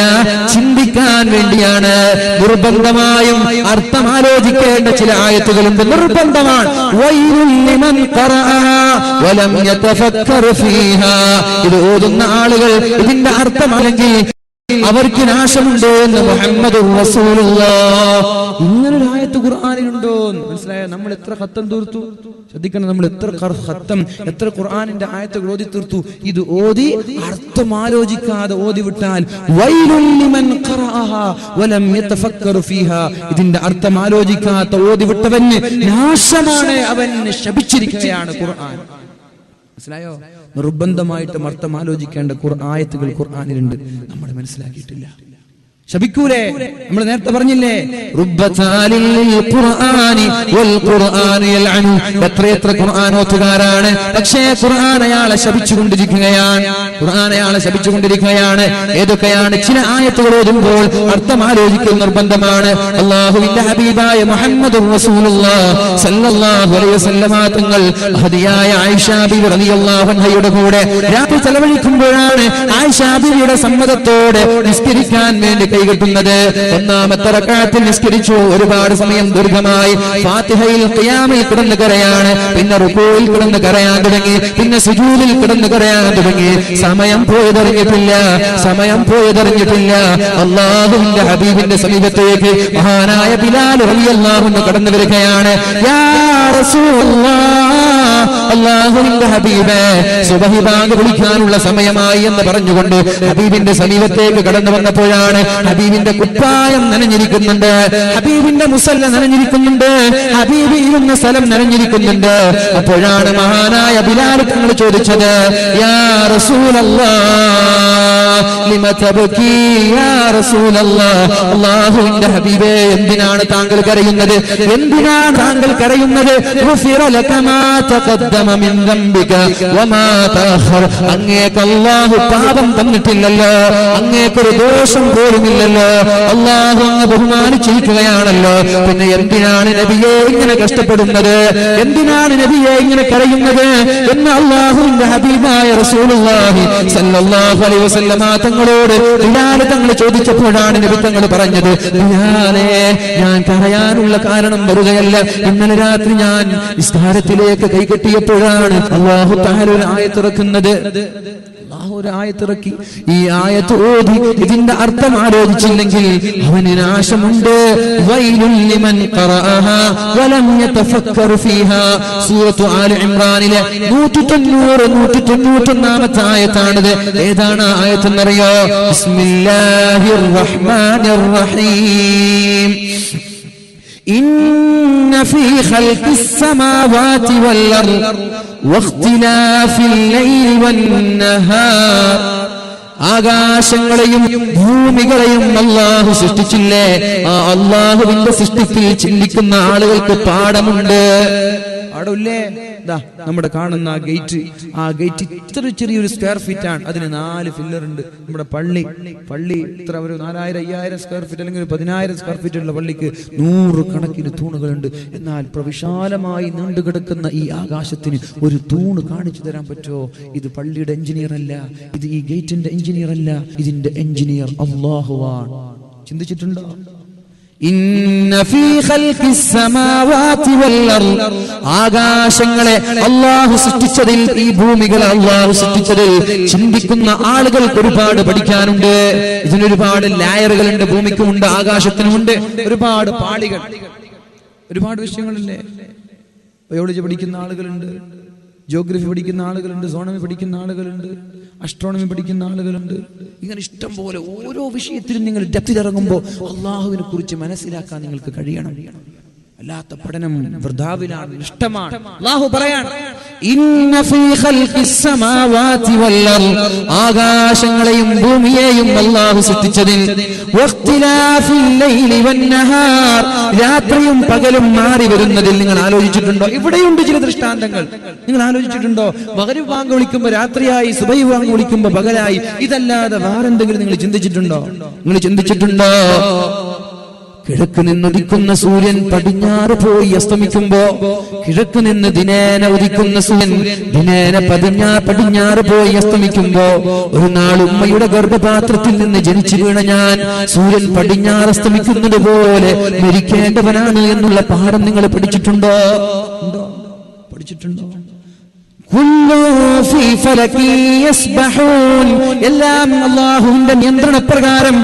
ചിന്തിക്കാൻ വേണ്ടിയാണ്. നിർബന്ധമായും അർത്ഥം ആലോചിക്കേണ്ട ചില ആയത്തുകളുണ്ട്, നിർബന്ധമാണ്. വൈലുൽ ലിമൻ ഖറഅ വലം യതഫക്കർ ഫീഹാ, ഇത് ഓതുന്ന ആളുകൾ ഇതിന്റെ അർത്ഥം അല്ലെങ്കിൽ അവർക്ക് നാശമുണ്ട് എന്ന് മുഹമ്മദുർ റസൂലുള്ളാഹ്. ഇങ്ങനൊരു ആയത്ത് ഖുർആനിലുണ്ടോ? മനസ്സിലായോ? നമ്മൾ എത്ര ഖത്തം തീർത്തു? ശ്രദ്ധിക്കണം, നമ്മൾ എത്ര ഖത്തം, എത്ര ഖുർആനിന്റെ ആയത്തുകൾ ഓതി തീർത്തു. ഇത് ഓതി അർത്ഥം ആലോചിക്കാതെ ഓതി വിട്ടാൽ വൈലുൽ ലിമൻ ഖറഅഹാ വലം യതഫക്കർ ഫീഹാ, ഇതിന്റെ അർത്ഥം ആലോചിക്കാത്ത ഓതി വിട്ടവന് നാശമാണ്, അവൻ ശപിച്ചിരിക്കുകയാണ് ഖുർആൻ. മനസ്സിലായോ? നിർബന്ധമായിട്ടും അർത്ഥം ആലോചിക്കേണ്ട ആയത്തുകൾ ഖുർആനിലുണ്ട്, നമ്മൾ മനസ്സിലാക്കിയിട്ടില്ല. ശപിക്കൂലേ? നമ്മൾ നേരത്തെ പറഞ്ഞില്ലേ, എത്രയെത്ര ഖുർആനോത്തുകാരാണ്, പക്ഷേ ഖുർആൻ അയാളെ ശപിച്ചുകൊണ്ടിരിക്കുകയാണ്, ഖുർആൻ അയാളെ ശപിച്ചുകൊണ്ടിരിക്കുകയാണ്. ഏതൊക്കെയാണ്? ചില ആയത്തുകൾ ഓതുമ്പോൾ അർത്ഥം ആലോചിക്കൽ നിർബന്ധമാണ്. അല്ലാഹുവിന്റെ ഹബീബായ മുഹമ്മദുർ റസൂലുള്ളാഹി സ്വല്ലല്ലാഹു അലൈഹി വസല്ലമ തങ്ങൾ ഹദിയായ ആയിഷ ബിബി റളിയല്ലാഹു അൻഹയുടെ കൂടെ രാത്രി ചെലവഴിക്കുമ്പോഴാണ് ആയിഷ ബിബിയുടെ സമ്മതത്തോടെ നിസ്കരിക്കാൻ വേണ്ടി കൈകെട്ടുന്നത്. ഒന്നാമത്തെ റക്അത്തിൽ നിസ്കരിച്ചു, ഒരുപാട് സമയം ദീർഘമായി. ഫാത്തിഹയിൽ ഖിയാമിൽ കിടന്ന് കരയാണ്, പിന്നെ റുകൂയിൽ കിടന്ന് കരയാൻ തുടങ്ങി, പിന്നെ സുജൂദിൽ കിടന്ന് കരയാൻ തുടങ്ങി. സമയം പോയതറിഞ്ഞിട്ടില്ല, സമയം പോയതറിഞ്ഞിട്ടില്ല. അല്ലാഹുവിന്റെ ഹബീബിന്റെ സമീപത്തേക്ക് മഹാനായ ബിലാൽ റളിയല്ലാഹു അൻഹു കടന്നു വരികയാണ്. യാ റസൂലല്ലാഹ്, അല്ലാഹുവിന്റെ ഹബീബേ, സുബ്ഹി ബാങ്ക് വിളിക്കാനുള്ള സമയമായി എന്ന് പറഞ്ഞുകൊണ്ട് ഹബീബിന്റെ സമീപത്തേക്ക് കടന്നു വന്നപ്പോഴാണ് ഹബീബിന്റെ കുപ്പായം നനഞ്ഞിരിക്കുന്നുണ്ട്, ഹബീബിന്റെ മുസല്ല നനഞ്ഞിരിക്കുന്നുണ്ട്, ഹബീബ് ഇരുന്ന സ്ഥലം നനഞ്ഞിരിക്കുന്നുണ്ട്. അപ്പോഴാണ് മഹാനായ ബിലാൽ തങ്ങൾ ചോദിച്ചത്, യാ റസൂലല്ലാഹ് ലിമ തബ്കീ യാ റസൂലല്ലാഹ്, അല്ലാഹുവിന്റെ ഹബീബേ, എന്തിനാണ് താങ്കൾ കരയുന്നത്? എന്തിനാണ് താങ്കൾ കരയുന്നത്? ഗുഫിറ ലക മാ തഖദ്ദമ മിൻ ദംബിക വമാ തഅഖർ, അങ്ങേക്ക് അല്ലാഹു പാപം തന്നിട്ടില്ലല്ലോ, അങ്ങേക്കൊരു ദോഷം പോലുമില്ലല്ലോ, അല്ലാഹു അങ്ങ് ബഹുമാനിച്ചിരിക്കുകയാണല്ലോ, പിന്നെ എന്തിനാണ് നബിയെ ഇങ്ങനെ കഷ്ടപ്പെടുന്നത്? എന്തിനാണ് നബിയെ ഇങ്ങനെ കരയുന്നത് എന്ന് അല്ലാഹുവിന്റെ ഹബീബായ റസൂലുള്ളാഹി സ്വല്ലല്ലാഹു അലൈഹി വസല്ലമ തങ്ങളോട് ബിലാൽ തങ്ങൾ ചോദിച്ചപ്പോഴാണ് നബി തങ്ങൾ പറഞ്ഞത്, ബിലാലേ, ഞാൻ കരയാനുള്ള കാരണം വെറുതെയല്ല. ഇന്നലെ രാത്രി ഞാൻ നിസ്കാരത്തിലേക്ക് കൈകെട്ടിയപ്പോഴാണ് അല്ലാഹു തആല ഒരു ആയത്ത് ഇറക്കുന്നത്. ഒരു ആയത്തിറക്കി, ഈ ആയത്ത് ഓതി ഇതിന്റെ അർത്ഥം ആലോചിച്ചില്ലെങ്കിൽ അവന് നാശമുണ്ട്. വൈലുൽ ലിമൻ ഖറഅഹാ വലം യതഫക്കർ ഫീഹാ, സൂറത്തു ആലി ഇംറാനിലെ 191 ആയത്താണിത്. ഏതാണ് ആയത്ത് എന്നറിയോ? ബിസ്മില്ലാഹിർ റഹ്മാനിർ റഹീം. إن في خلق السماوات والأرض واختلاف الليل والنهار, ആകാശങ്ങളെയും ഭൂമികളെയും അല്ലാഹു സൃഷ്ടിച്ചില്ലേ? ആ അല്ലാഹുവിന്റെ സൃഷ്ടിപ്പിൽ ചിന്തിക്കുന്ന ആളുകൾക്ക് പാഠമുണ്ട്. പാടില്ലേ? നമ്മുടെ കാണുന്ന ആ ഗേറ്റ് ഇത്ര ചെറിയൊരു സ്ക്വയർ ഫീറ്റ് ആണ്, അതിന് 4 ഫില്ലർ ഉണ്ട്. നമ്മുടെ പള്ളി ഇത്ര ഒരു 4000-5000 സ്ക്വയർ ഫീറ്റ് അല്ലെങ്കിൽ 10000 സ്ക്വയർ ഫീറ്റ് ഉള്ള പള്ളിക്ക് 100 കണക്കിന് തൂണുകളുണ്ട്. എന്നാൽ പ്രവിശാലമായി നീണ്ടുകിടക്കുന്ന ഈ ആകാശത്തിന് ഒരു തൂണ് കാണിച്ചു തരാൻ പറ്റുമോ? ഇത് പള്ളിയുടെ എഞ്ചിനീയർ അല്ല, ഇത് ഈ ഗേറ്റിന്റെ എഞ്ചിനീയർ അല്ല, ഇതിന്റെ എഞ്ചിനീയർ അല്ലാഹുവാണ്. ചിന്തിച്ചിട്ടുണ്ടോ? ഇന്ന ഫീ ഖൽഖിസ് സമാവാതി വൽ അർദ്, ആകാശങ്ങളെ അല്ലാഹു സൃഷ്ടിച്ചതിൽ, ഈ ഭൂമികളെ അല്ലാഹു സൃഷ്ടിച്ചതിൽ ചിന്തിക്കുന്ന ആളുകൾക്ക് ഒരുപാട് പഠിക്കാനുണ്ട്. ഇതിനൊരുപാട് ലായറുകളുണ്ട്, ഭൂമിക്കുമുണ്ട്, ആകാശത്തിനുമുണ്ട്, ഒരുപാട് പാളികൾ, ഒരുപാട് വിഷയങ്ങളില്ലേ. ബയോളജി പഠിക്കുന്ന ആളുകളുണ്ട്, ജിയോഗ്രഫി പഠിക്കുന്ന ആളുകളുണ്ട്, സോണമി പഠിക്കുന്ന ആളുകളുണ്ട്, അസ്ട്രോണമി പഠിക്കുന്ന ആളുകളുണ്ട്. ഇങ്ങനെ ഇഷ്ടം പോലെ ഓരോ വിഷയത്തിലും നിങ്ങൾ ഡെപ്തിലിറങ്ങുമ്പോൾ അള്ളാഹുവിനെ കുറിച്ച് മനസ്സിലാക്കാൻ നിങ്ങൾക്ക് കഴിയണം. അല്ലാത്ത പഠനം വൃഥാവിലാണ്, ഇഷ്ടമാണ്. അല്ലാഹു പറയാണ്, ഇന്ന ഫീ ഖൽഖിസ് സമാവാതി വൽ അർദ്, ആകാശങ്ങളെയും ഭൂമിയെയും അല്ലാഹു സൃഷ്ടിച്ചതിൽ, വഖ്തിലാഫിൽ ലൈലി വൻ നഹാർ, രാത്രിയും പകലും മാറി വരുന്നതിൽ നിങ്ങൾ ആലോചിച്ചിട്ടുണ്ടോ? ഇവിടെയുണ്ട് ചില ദൃഷ്ടാന്തങ്ങൾ. നിങ്ങൾ ആലോചിച്ചിട്ടുണ്ടോ? മഗ്‌രിബ് ബാങ്ക് വിളിക്കുമ്പോൾ രാത്രിയായി, സുബഹി ബാങ്ക് വിളിക്കുമ്പോൾ പകലായി. ഇതല്ലാതെ വേറെന്തെങ്കിലും നിങ്ങൾ ചിന്തിച്ചിട്ടുണ്ടോ? നിങ്ങൾ ചിന്തിച്ചിട്ടുണ്ടോ? കിഴക്ക് നിന്നുദിക്കുന്ന സൂര്യൻ പടിഞ്ഞാറ് പോയി അസ്തമിക്കുമ്പോ, കിഴക്ക് നിന്ന് ദിനേന ഉദിക്കുന്ന സൂര്യൻ ദിനേന പടിഞ്ഞാറ് പോയി അസ്തമിക്കുമ്പോ, ഒരു നാൾ ഉമ്മയുടെ ഗർഭപാത്രത്തിൽ നിന്ന് ജനിച്ചു വീണ ഞാൻ സൂര്യൻ പടിഞ്ഞാറ് അസ്തമിക്കുന്നത് പോലെ മരിക്കേണ്ടവനാണ് എന്നുള്ള പാഠം നിങ്ങൾ പഠിച്ചിട്ടുണ്ടോ? പഠിച്ചിട്ടുണ്ടോ? എല്ലാം അല്ലാഹുവിന്റെ നിയന്ത്രണപ്രകാരം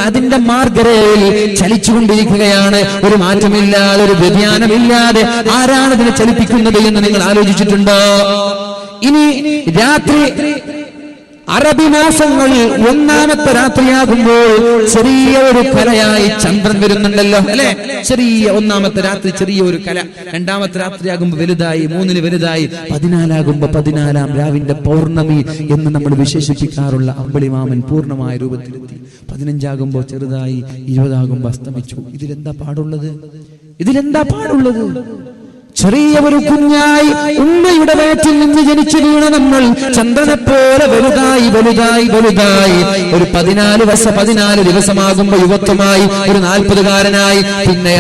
അതിന്റെ മാർഗരയിൽ ചലിച്ചുകൊണ്ടിരിക്കുകയാണ്. ഒരു മാറ്റമില്ലാതെ, ഒരു വ്യതിയാനമില്ലാതെ. ആരാണ് ഇതിനെ ചലിപ്പിക്കുന്നത് എന്ന് നിങ്ങൾ ആലോചിച്ചിട്ടുണ്ടോ? ഇനി രാത്രി, അറബി മാസങ്ങളിൽ ഒന്നാമത്തെ രാത്രിയാകുമ്പോൾ ചെറിയ ഒരു കലയായി ചന്ദ്രൻ വരുന്നുണ്ടല്ലോ, അല്ലെ? ചെറിയ ഒന്നാമത്തെ രാത്രി ചെറിയ ഒരു കല, രണ്ടാമത്തെ രാത്രിയാകുമ്പോൾ വലുതായി, 3-ന് വലുതായി, 14ആകുമ്പോ 14ആം രാവിന്റെ പൗർണമി എന്ന് നമ്മൾ വിശേഷിപ്പിക്കാറുള്ള അമ്പിളിമാമൻ പൂർണ്ണമായ രൂപത്തിലെത്തി. 15ആകുമ്പോ ചെറുതായി, 20ആകുമ്പോ അസ്തമിച്ചു. ഇതിലെന്താ പാടുള്ളത്? ഇതിലെന്താ പാടുള്ളത്? ചെറിയ ഒരു കുഞ്ഞായി ഉമ്മയുടെ വയറ്റിൽ നിന്ന് ജനിച്ചു വീണ നമ്മൾ ചന്ദ്രനെ പോലെ വലുതായി വലുതായി വലുതായി ഒരു 14 ദിവസമാകുമ്പോ യുവത്വമായി, ഒരു 40കാരനായി. പിന്നെ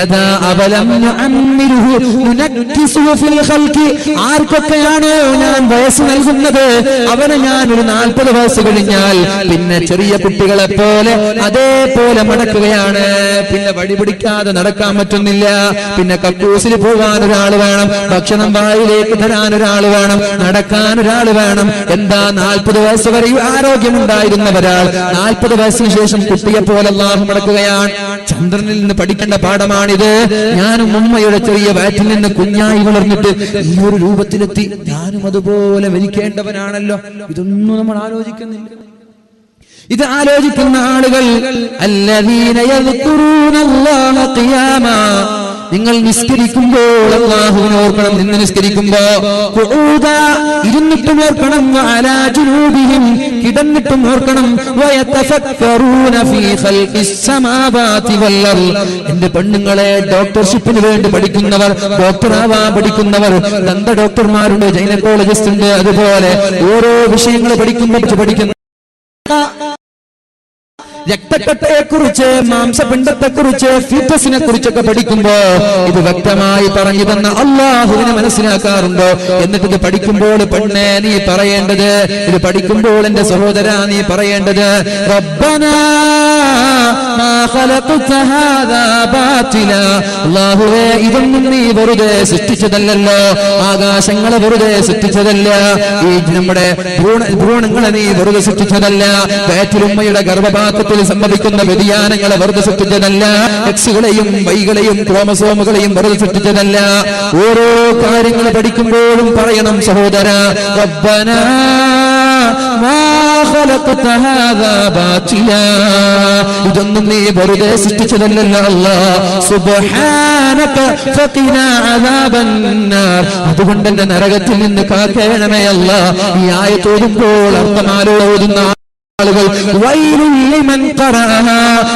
ആർക്കൊക്കെയാണോ ഞാൻ വയസ്സ് നൽകുന്നത് അവന് ഞാൻ ഒരു 40 വയസ്സ് കഴിഞ്ഞാൽ പിന്നെ ചെറിയ കുട്ടികളെ പോലെ അതേപോലെ മടക്കുകയാണ്. പിന്നെ വഴി പിടിക്കാതെ നടക്കാൻ പറ്റുന്നില്ല. പിന്നെ കക്കൂസിൽ പോകാൻ ഒരാൾ വേണം, ഭക്ഷണം വായിലേക്ക് തരാൻ ഒരാൾ വേണം, നടക്കാൻ ഒരാൾ വേണം. എന്താ? 40 വയസ്സ് വരെ ആരോഗ്യമുണ്ടായിരുന്ന ഒരാൾ 40 വയസ്സിന് ശേഷം കുട്ടിയെ പോലെ അല്ലാഹു മടക്കുകയാണ്. ചന്ദ്രനിൽ നിന്ന് പഠിക്കേണ്ട പാഠമാണിത്. ഞാനും ഉമ്മയുടെ ചെറിയ വയറ്റിൽ നിന്ന് കുഞ്ഞായി വളർന്നിട്ട് ഈ ഒരു രൂപത്തിലെത്തി. ഞാനും അതുപോലെ മരിക്കേണ്ടവനാണല്ലോ. ഇതൊന്നും നമ്മൾ ആലോചിക്കുന്നില്ല. ഇത് ആലോചിക്കുന്ന ആളുകൾ അല്ലദീന യദ്കുറൂനല്ലാഹ ഖിയാമാ, നിങ്ങൾ നിസ്കരിക്കുമ്പോൾ അല്ലാഹുവിനെ ഓർക്കണം. നിന്ന് നിസ്കരിക്കുമ്പോ ഖുഊദാ, ഇരുന്നിട്ടും ഓർക്കണം, വഅലാ ജുനൂബിഹിം, കിടന്നിട്ടും ഓർക്കണം, വയതഫക്കറൂന ഫീ ഖൽഖിസ് സമാവാതി വൽ അർദ്. എന്റെ പെണ്ണുങ്ങളെ, ഡോക്ടർഷിപ്പിന് വേണ്ടി പഠിക്കുന്നവർ, ഡോക്ടറാവാൻ പഠിക്കുന്നവർ, ദന്ത ഡോക്ടർമാരുണ്ട്, ഗൈനക്കോളജിസ്റ്റ് ഉണ്ട്, അതുപോലെ ഓരോ വിഷയങ്ങൾ പഠിക്കുന്ന രക്തക്കട്ടയെക്കുറിച്ച്, മാംസപിണ്ഡത്തെക്കുറിച്ച്, ഫീറ്റസിനെ കുറിച്ചൊക്കെ പഠിക്കുമ്പോ ഇത് വ്യക്തമായി പറഞ്ഞു തന്ന അല്ലാഹുവിനെ മനസ്സിലാക്കാറുണ്ടോ? എന്നിട്ട് ഇത് പഠിക്കുമ്പോൾ പെണ്ണേ നീ പറയേണ്ടത്, ഇത് പഠിക്കുമ്പോൾ എന്റെ സഹോദര നീ പറയേണ്ടത്, റബ്ബനാ മാ ഖലഖത ഹാദാ ബാതില, അല്ലാഹുവേ ഇതൊന്നും നീ വെറുതെ സൃഷ്ടിച്ചതല്ലല്ലോ, ആകാശങ്ങളെ വെറുതെ സൃഷ്ടിച്ചതല്ല, ഈ നമ്മുടെ ഭ്രൂണങ്ങളെ നീ വെറുതെ സൃഷ്ടിച്ചതല്ല, വയറ്റിലുമ്മയുടെ ഗർഭപാത്രത്തിൽ സംഭവിക്കുന്ന വ്യതിയാനങ്ങളെ വെറുതെ സൃഷ്ടിച്ചതല്ല, എക്സുകളെയും വൈകളെയും ക്രോമസോമുകളെയും വെറുതെ സൃഷ്ടിച്ചതല്ല. ഓരോ കാര്യങ്ങൾ പഠിക്കുമ്പോഴും പറയണം സഹോദര, റബ്ബനാ മാ ഖലഖത ഹാദാ ബാതിലാ, ഇതൊന്നും നീ വെറുതെ സൃഷ്ടിച്ചതല്ലല്ലോ അല്ലാഹ്, സുബ്ഹാനക ഫഖിനാ അദാബന്നാർ, അതുകൊണ്ട് എന്റെ നരകത്തിൽ നിന്ന് കാക്കേണമേ അല്ലാഹ്. ഈ ആയത്ത് ഓതുമ്പോൾ അർത്ഥമാലോചിക്കുന്ന ആളുകൾ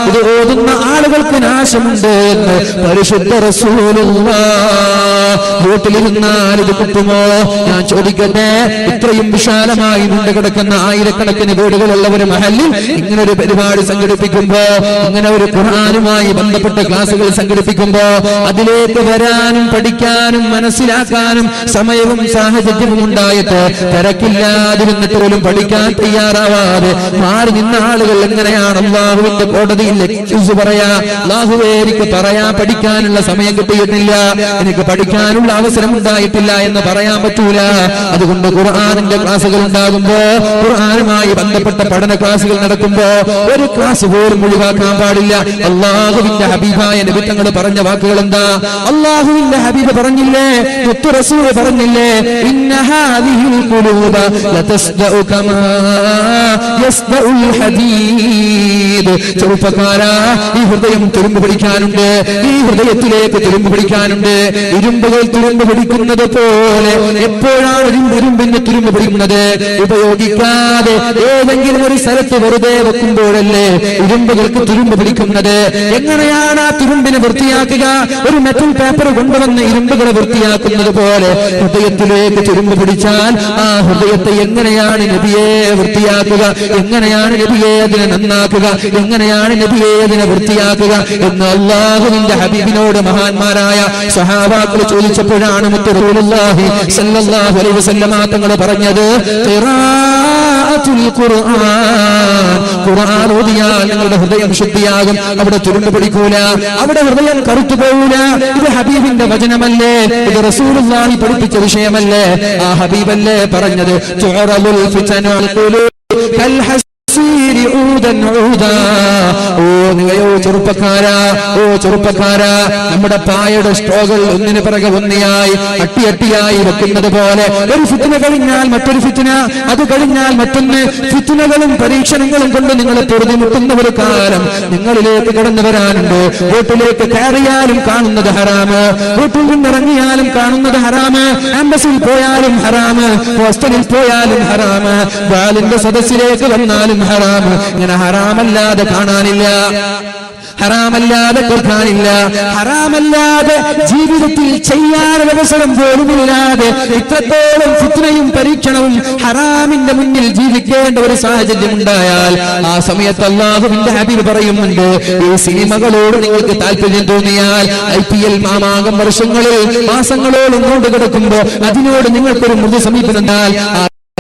ഇത് ഓതുന്ന ആളുകൾക്ക് നാശമുണ്ട് എന്ന് പരിശുദ്ധ റസൂലുള്ളാഹ്. വീട്ടിലിരുന്നാൽ ഇത് കിട്ടുമോ? ഞാൻ ചോദിക്കട്ടെ, ഇത്രയും വിശാലമായി നീണ്ടു കിടക്കുന്ന ആയിരക്കണക്കിന് വീടുകളുള്ള ഒരു മഹല്ലിൽ ഇങ്ങനെ ഒരു പരിപാടി സംഘടിപ്പിക്കുമ്പോ, ഇങ്ങനെ ഒരു ഖുർആനുമായി ബന്ധപ്പെട്ട ക്ലാസുകൾ സംഘടിപ്പിക്കുമ്പോ അതിലേക്ക് വരാനും പഠിക്കാനും മനസ്സിലാക്കാനും സമയവും സാഹചര്യവും ഉണ്ടായിട്ട് തിരക്കില്ലാതിരുന്നിട്ട് പോലും പഠിക്കാൻ തയ്യാറാവാതെ മാറി നിന്ന ആളുകൾ എങ്ങനെയാണ് അല്ലാഹുവിന്റെ കോടതിയിൽ എക്സ്ക്യൂസ് പറയാ? അല്ലാഹുവേ എനിക്ക് പറയാൻ പഠിക്കാനുള്ള സമയം കിട്ടിയിട്ടില്ല, എനിക്ക് പഠിക്കാനുള്ള അവസരം ഉണ്ടായിട്ടില്ല എന്ന് പറയാൻ പറ്റൂല. അതുകൊണ്ട് ഖുർആനിന്റെ ക്ലാസുകൾ ഉണ്ടാകുമ്പോ, ഖുർആനുമായി ബന്ധപ്പെട്ട പഠന ക്ലാസുകൾ നടക്കുമ്പോ ഒരു ക്ലാസ് പോലും ഒഴിവാക്കാൻ പാടില്ല. അല്ലാഹുവിന്റെ ഹബീബായ നബി തങ്ങൾ പറഞ്ഞ വാക്കുകൾ എന്താ? അല്ലാഹുവിന്റെ ഹബീബ് പറഞ്ഞില്ലേ, മുത്തു റസൂൽ പറഞ്ഞില്ലേ, ഇന്ന ഹാദിഹിൽ ഖുലൂബ ലതസ്ദഉ കമാ മിസ്ബഉൽ ഹദീദ്. ചെറുപ്പക്കാരാ, ഈ ഹൃദയം തുരുമ്പ് പിടിക്കാനുണ്ട്, ഈ ഹൃദയത്തിലേക്ക് തുരുമ്പ് പിടിക്കാനുണ്ട്. ഇരുമ്പുകൾ തുരുമ്പ് പിടിക്കുന്നത് പോലെ എപ്പോഴാണ് ഇരുമ്പിന് തുരുമ്പ് പിടിക്കുന്നത്? ഉപയോഗിക്കാതെ ഏതെങ്കിലും ഒരു സ്ഥലത്ത് വെറുതെ വെക്കുമ്പോഴല്ലേ ഇരുമ്പുകൾക്ക് തുരുമ്പ് പിടിക്കുന്നത്. എങ്ങനെയാണ് ആ തുരുമ്പിനെ വൃത്തിയാക്കുക? ഒരു മെറ്റൽ പേപ്പർ കൊണ്ടുവന്ന് ഇരുമ്പുകളെ വൃത്തിയാക്കുന്നത് പോലെ ഹൃദയത്തിലേക്ക് തുരുമ്പ് പിടിച്ചാൽ ആ ഹൃദയത്തെ എങ്ങനെയാണ് നബിയെ വൃത്തിയാക്കുക? എങ്ങനെയാണ് നബിയെ അതിനെ നന്നാക്കുക? എങ്ങനെയാണ് നബിയെ അതിനെ വൃത്തിയാക്കുക എന്ന് അല്ലാഹുവിന്റെ ഹബീബിനോട് മഹാന്മാരായ സ്വഹാബാക്കൾ ചോദിച്ചപ്പോഴാണ് മുത്ത് റസൂലുള്ളാഹി സ്വല്ലല്ലാഹു അലൈഹി വസല്ലമ തങ്ങൾ പറഞ്ഞത്, ഖിറാഅത്തുൽ ഖുർആൻ. ഖുർആൻ ഓതിയാൽ നിങ്ങളുടെ ഹൃദയം ശുദ്ധിയാകും, അവിടെ തുരുമ്പ് പിടിക്കൂല, അവിടെ ഹൃദയം കറുത്തു പോകൂല. ഇത് ഹബീബിന്റെ വചനമല്ലേ? ഇത് റസൂലുള്ളാഹി പഠിപ്പിച്ച വിഷയമല്ലേ? ആ ഹബീബല്ലേ പറഞ്ഞത്, തുഅറലുൽ ഫിതനുൽ ഖുലൂബ് കൽ ഹസീരി ഊദൻ ഊദാ. ഓ നിങ്ങളോ ചെറുപ്പക്കാരാ, ഓ ചെറുപ്പക്കാരാ, നമ്മുടെ പായയുടെ സ്ട്രോകൾ ഒന്നിന് പിറകെ ഒന്നിയായി അട്ടിയായി വെക്കുന്നത് പോലെ ഒരു ഫിത്ന കഴിഞ്ഞാൽ മറ്റൊരു ഫിത്ന, അത് കഴിഞ്ഞാൽ മറ്റൊന്ന്. ഫിത്നകളും പരീക്ഷണങ്ങളും കൊണ്ട് നിങ്ങൾ പൊറുതിമുട്ടുന്ന ഒരു കാലം നിങ്ങളിലേക്ക് കടന്നു വരാനുണ്ട്. വീട്ടിലേക്ക് കയറിയാലും കാണുന്നത് ഹറാമ്, വീട്ടിൽ നിന്നിറങ്ങിയാലും കാണുന്നത് ഹറാമ്, ആംബസിൽ പോയാലും ഹറാമ്, ഹോസ്റ്റലിൽ പോയാലും ഹറാമ്, ബാലിന്റെ സദസ്സിലേക്ക് വന്നാലും ഹറാമ്. ഇങ്ങനെ ഹറാമല്ലാതെ കാണാനില്ല, ഹറാമല്ലാതെ കേൾക്കാനില്ല, ഹറാമല്ലാതെ ജീവിതത്തിൽ ചെയ്യാനൊരു അവസരം പോലുമില്ലാതെ ഇത്രത്തോളം ഫിത്നയും പരീക്ഷണവും ഹറാമിന്റെ മുന്നിൽ ജീവിക്കേണ്ട ഒരു സാഹചര്യം ഉണ്ടായാൽ ആ സമയത്ത് അല്ലാഹുവിന്റെ ഹബീബ് പറയുന്നുണ്ട്, ഈ സിനിമകളോട് നിങ്ങൾക്ക് താല്പര്യം തോന്നിയാൽ, IPL മാമാങ്കം വർഷങ്ങളിൽ മാസങ്ങളോളം കൊണ്ടു കിടക്കുമ്പോ അതിനോട് നിങ്ങൾക്കൊരു മൃദു സമീപനം എന്നാൽ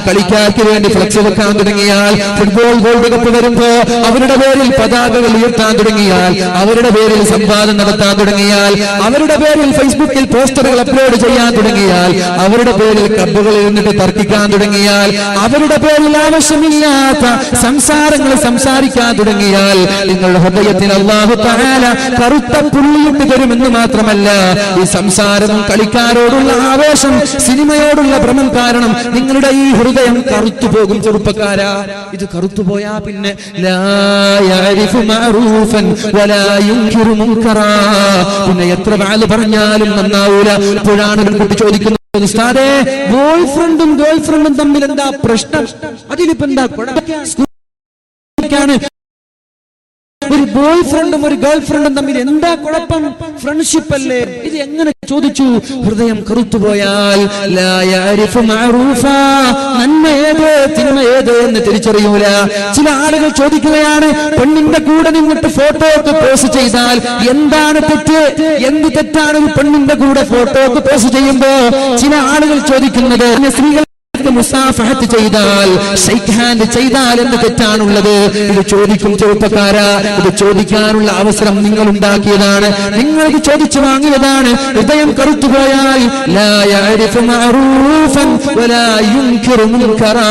കളിക്കാർക്ക് വേണ്ടി ഫ്ലക്സ് വെക്കാൻ തുടങ്ങിയാൽ, ഫുട്ബോൾ വേൾഡ് കപ്പ് വരുമ്പോ അവരുടെ പേരിൽ പതാകകൾ ഉയർത്താൻ തുടങ്ങിയാൽ, അവരുടെ പേരിൽ സംവാദം നടത്താൻ തുടങ്ങിയാൽ, അവരുടെ പേരിൽ ഫേസ്ബുക്കിൽ പോസ്റ്ററുകൾ അപ്ലോഡ് ചെയ്യാൻ തുടങ്ങിയാൽ, അവരുടെ പേരിൽ ക്ലബ്ബുകളിൽ നിന്നിട്ട് തർക്കിക്കാൻ തുടങ്ങിയാൽ, അവരുടെ പേരിൽ ആവശ്യമില്ലാത്ത സംസാരങ്ങൾ സംസാരിക്കാൻ തുടങ്ങിയാൽ നിങ്ങളുടെ ഹൃദയത്തിന് അല്ലാഹു തആല കറുത്ത പുള്ളിയിട്ട് തരുമെന്ന് മാത്രമല്ല, ഈ സംസാരവും കളിക്കാരോടുള്ള ആവേശം, സിനിമയോടുള്ള ഭ്രമം കാരണം നിങ്ങളുടെ ഈ ഹൃദയം കറുത്തു പോകും. ചെറുപ്പക്കാരാ, ഇത് കറുത്തു പോയാ പിന്നെ ലാ യഅരിഫു മഅറൂഫൻ വലാ യുൻകിറു മുൻകറാ. പിന്നെ എത്ര വാല് പറഞ്ഞാലും നന്നാവൂല. അപ്പോഴാണ് ഒരു കുട്ടി ചോദിക്കുന്നത്, ഉസ്താദേ, ബോയ് ഫ്രണ്ടും ഗേൾ ഫ്രണ്ടും തമ്മിൽ എന്താ പ്രശ്നം? അതിലിപ്പോ എന്താ ഒരു ബോയ് ഫ്രണ്ടും ഒരു ഗേൾ ഫ്രണ്ടും തമ്മിൽ എന്താ കുഴപ്പം? ഫ്രണ്ട്ഷിപ്പ് അല്ലേ? ഇത് എങ്ങനെ ചോദിച്ചു? ഹൃദയം കറുത്തുപോയാൽ ലാ യഅരിഫു മഅറൂഫാ, നന്മ ഏത് തിന്മ ഏത് എന്ന് തിരിച്ചറിയൂല. ചില ആളുകൾ ചോദിക്കുകയാണ്, പെണ്ണിന്റെ കൂടെ നിന്നിട്ട് ഫോട്ടോ ഒക്കെ പോസ്റ്റ് ചെയ്താൽ എന്താണ് തെറ്റ്? എന്ത് തെറ്റാണ് ഒരു പെണ്ണിന്റെ കൂടെ ഫോട്ടോ ഒക്കെ പോസ്റ്റ് ചെയ്യുമ്പോ? ചില ആളുകൾ ചോദിക്കുന്നത്, സ്ത്രീകൾ മുസാഫഹത്ത് ചെയ്താൽ, ഷെയ്ക്ക് ഹാൻഡ് ചെയ്താൽ എന്ത് തെറ്റാണുള്ളത്? ഇത് ചോദിക്കും ചെറുപ്പക്കാരാ. ഇത് ചോദിക്കാനുള്ള അവസരം നിങ്ങൾ ഉണ്ടാക്കിയതാണ്, നിങ്ങൾ ഇത് ചോദിച്ചു വാങ്ങിയതാണ്. ഹൃദയം കറുത്തുപോയാൽ ലാ യഅരിഫു മഅറൂഫൻ വലാ യുൻകിറു മുൻകറാ,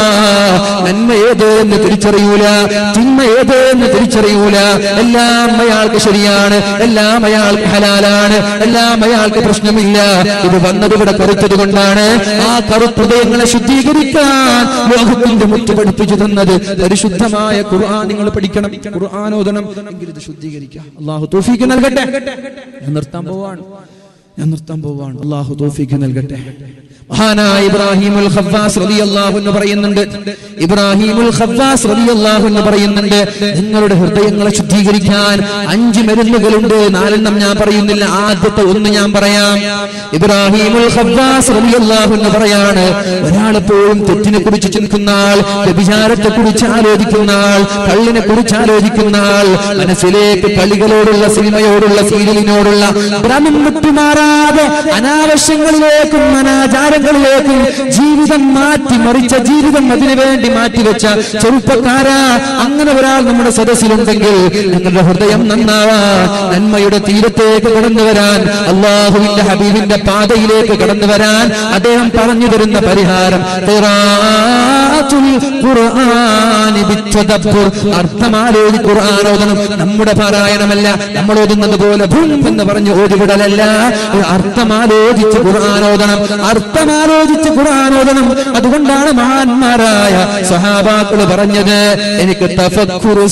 നന്മ ഏത് എന്ന് തിരിച്ചറിയൂല, തിന്മ ഏത് എന്ന് തിരിച്ചറിയൂല. എല്ലാം അയാൾക്ക് ശരിയാണ്, എല്ലാം അയാൾക്ക് ഹലാലാണ്, എല്ലാം അയാൾക്ക് പ്രശ്നമില്ല. ഇത് വന്നത് ഇവിടെ കറുത്തത് കൊണ്ടാണ്. ആ കറുഹൃദയങ്ങളെ ശുദ്ധീകരിക്കാൻ ലോകത്തിന്റെ മുത്ത് പഠിപ്പിച്ചു തന്നത് പരിശുദ്ധമായ ഖുർആൻ നിങ്ങൾ പഠിക്കണം, ഖുർആൻ ഓതണം, എങ്കിൽ ഇത് ശുദ്ധീകരിക്കാം. അല്ലാഹു തൗഫീഖ് നൽകട്ടെ. ഞാൻ നിർത്താൻ പോവാണ്. അല്ലാഹു തൗഫീഖ് നൽകട്ടെ. മഹാനായ ഇബ്രാഹിമുൽ ഖവ്വാസ് റളിയല്ലാഹു അൻഹു പറയുന്നുണ്ട്, നിങ്ങളുടെ ഹൃദയങ്ങളെ ശുദ്ധീകരിക്കാൻ 5 മരുന്നുകളുണ്ട്. 4 ഞാൻ പറയുന്നില്ല, ആദ്യത്തെ 1 ഞാൻ പറയാം. ഇബ്രാഹിമുൽ ഖവ്വാസ് റളിയല്ലാഹു അൻഹു പറയാണ്, ഒരാളെപ്പോഴും തെറ്റിനെ കുറിച്ച് ചിന്തിക്കുന്ന ആൾ, വ്യഭിചാരത്തെ കുറിച്ച് ആലോചിക്കുന്ന ആൾ, കള്ളിനെ കുറിച്ച് ആലോചിക്കുന്ന ആൾ, മനസ്സിലേക്ക് കളികളോടുള്ള, സിനിമയോടുള്ള, സീരിയലിനോടുള്ള ഭ്രമം വിട്ടുമാറാതെ അനാവശ്യങ്ങളിലേക്കും അനാചാരങ്ങളിലേക്കും ജീവിതം മാറ്റിമറിച്ച, ജീവിതം അതിനു വേണ്ടി മാറ്റിവെച്ച ചെറുപ്പക്കാരാ, അങ്ങനെ ഒരാൾ നമ്മുടെ സദസ്സിലുണ്ടെങ്കിൽ നിങ്ങളുടെ ഹൃദയം നന്നാവാ, നന്മയുടെ തീരത്തേക്ക് കടന്നു വരാൻ, അല്ലാഹുവിന്റെ ഹബീബിന്റെ പാതയിലേക്ക് കടന്നു വരാൻ അദ്ദേഹം പറഞ്ഞു തരുന്ന പരിഹാരം ഖിറാഅത്തുൽ ഖുർആനി ബിത്തദബ്ബുർ, അർത്ഥമാലോചി ഖുർആൻ ഓതണം. നമ്മുടെ പാരായണമല്ല, നമ്മൾ ഓതുന്നത് പോലെ ഭൂം എന്ന് പറഞ്ഞു ഓതിവിടലല്ല. അർത്ഥമാലോചിച്ച് ഖുർആൻ ഓതണം, അർത്ഥമാലോചിച്ച് ഖുർആൻ ഓതണം. അതുകൊണ്ടാണ് മഹാന്മാരായ സഹാബാക്കൾ പറഞ്ഞത്, എനിക്ക് തഫക്കുറു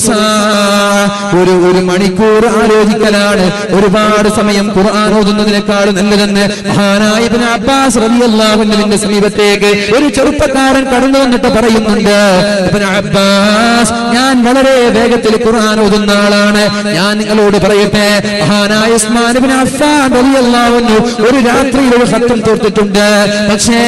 ഒരു മണിക്കൂർ ആലോചിക്കലാണ് ഒരുപാട് സമയം ഖുർആൻ ഓതുന്നതിനേക്കാൾ നല്ലതെന്ന് മഹാനായ ഇബ്നു അബ്ബാസ് റളിയല്ലാഹു അൻഹുവിന്റെ സമീപത്തേക്ക് ഒരു ചെറുപ്പക്കാരൻ കടന്നു വന്നിട്ട് പറയുന്നുണ്ട്, ഇബ്നു അബ്ബാസ്, ഞാൻ വളരെ വേഗത്തിൽ ഖുർആൻ ഓതുന്ന ആളാണ്. ഞാൻ നിങ്ങളോട് പറയട്ടെ, മഹാനായ ഉസ്മാൻ ഇബ്നു അഫ്ഫാൻ റളിയല്ലാഹു അൻഹു ഒരു രാത്രിയിൽ ഒരു ഖത്തം തീർത്തിട്ടുണ്ട്. പക്ഷേ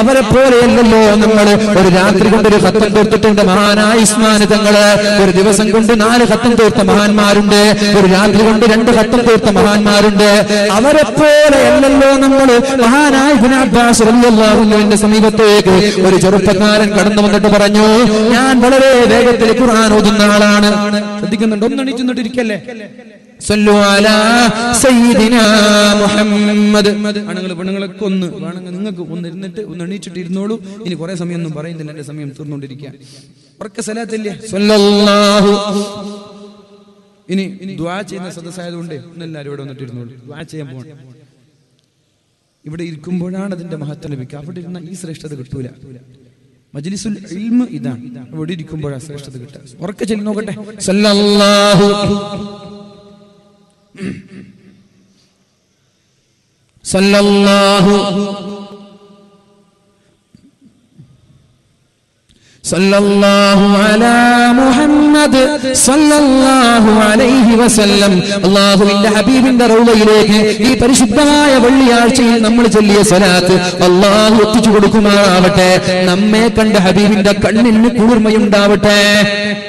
അവരെ പോലെയല്ലല്ലോ നമ്മൾ. ഒരു രാത്രി കൊണ്ട് ഒരു ഖത്തം തീർത്തിട്ടുണ്ട് മഹാനായ ഉസ്മാൻ തങ്ങള്. ഒരു ദിവസം കൊണ്ട് 4 ഖത്തം തീർത്ത മഹാന്മാരുണ്ട്, ഒരു രാത്രി കൊണ്ട് 2 ഖത്തം തീർത്ത മഹാന്മാരുണ്ട്. അവരെ പോലെയല്ലല്ലോ നമ്മൾ. മഹാനായ ഇബ്നു അബ്ബാസ് റളിയല്ലാഹു അൻഹുവിന്റെ സമീപത്തേക്ക് ഒരു ചെറുപ്പക്കാരൻ കടന്നു വന്നിട്ട് പറഞ്ഞു, ഞാൻ വളരെ വേഗത്തിൽ ഖുർആൻ ഓതുന്ന ആളാണ്. ശ്രദ്ധിക്കുന്നുണ്ട്? ഒന്നണിച്ചിരിക്കല്ലേ? സല്ലു അലാ സയ്യിദിനാ മുഹമ്മദ്. ആണുങ്ങൾ പെണ്ണുങ്ങളൊക്കെ ഒന്ന് വേണമെങ്കിൽ നിങ്ങൾക്ക് ഒന്ന് ഇരുന്നിട്ട് ഒന്ന് എണീച്ചിട്ട് ഇരുന്നോളൂ. ഇനി കുറെ സമയം ഒന്നും പറയുന്നില്ല, എന്റെ സമയം തീർന്നുകൊണ്ടിരിക്കുക. ഉറക്കെ സലാത്തില്ലേ സല്ലല്ലാഹു. ഇനി ദുആ ചെയ്യുന്ന സദസ്സായതുകൊണ്ട് എല്ലാവരും ഇവിടെ വന്നിട്ട് ഇരുന്നോളൂ. ദുആ ചെയ്യാൻ പോകണം. ഇവിടെ ഇരിക്കുമ്പോഴാണ് അതിന്റെ മഹത്വം ലഭിക്കുക. അവിടെ ഇരുന്ന ഈ ശ്രേഷ്ഠത കിട്ടൂല. മജ്ലിസുൽ ഇൽമ് ഇതാണ്. ഇവിടെ ഇരിക്കുമ്പോഴാണ് ശ്രേഷ്ഠത കിട്ടുക. ഉറക്കെ ചെല്ലി നോക്കട്ടെ. സല്ലല്ലാഹു സല്ലല്ലാഹു സല്ലല്ലാഹു അലാ മുഹമ്മദ് സല്ലല്ലാഹു അലൈഹി വസല്ലം. അല്ലാഹുവിന്റെ ഹബീബിന്റെ റൗളയിലേക്ക് ഈ പരിശുദ്ധമായ വെള്ളിയാഴ്ചയിൽ നമ്മൾ ചൊല്ലിയ സ്വലാത്ത് അല്ലാഹു എത്തിച്ചു കൊടുക്കുമാറാവട്ടെ. നമ്മെ കണ്ട ഹബീബിന്റെ കണ്ണിന് കുളിർമയുണ്ടാവട്ടെ.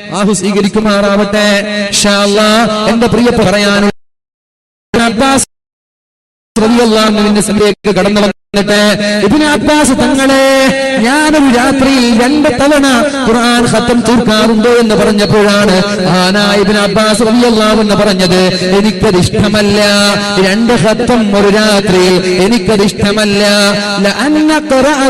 അല്ലാഹു സ്വീകരിക്കുമാറാവട്ടെ ഇൻഷാ അല്ലാഹ്. എന്റെ പ്രിയപ്പെട്ട പറയാനുള്ള അബ്ബാസ് റളിയല്ലാഹു അൻഹുവിന്റെ സമീപത്തേക്ക് കടന്നു വന്നിട്ട്, ഇബ്നു അബ്ബാസ് തങ്ങളെ, ഞാനൊരു രാത്രിയിൽ 2 തവണ ഖുർആൻ ഖത്തം തീർക്കാറുണ്ടോ എന്ന് പറഞ്ഞപ്പോഴാണ് മഹാനായ ഇബ്നു അബ്ബാസ് റളിയല്ലാഹു അൻഹു പറഞ്ഞത്, എനിക്കത് ഇഷ്ടമല്ല. 2 ഖത്തം ഒരു രാത്രിയിൽ എനിക്കത് ഇഷ്ടമല്ല.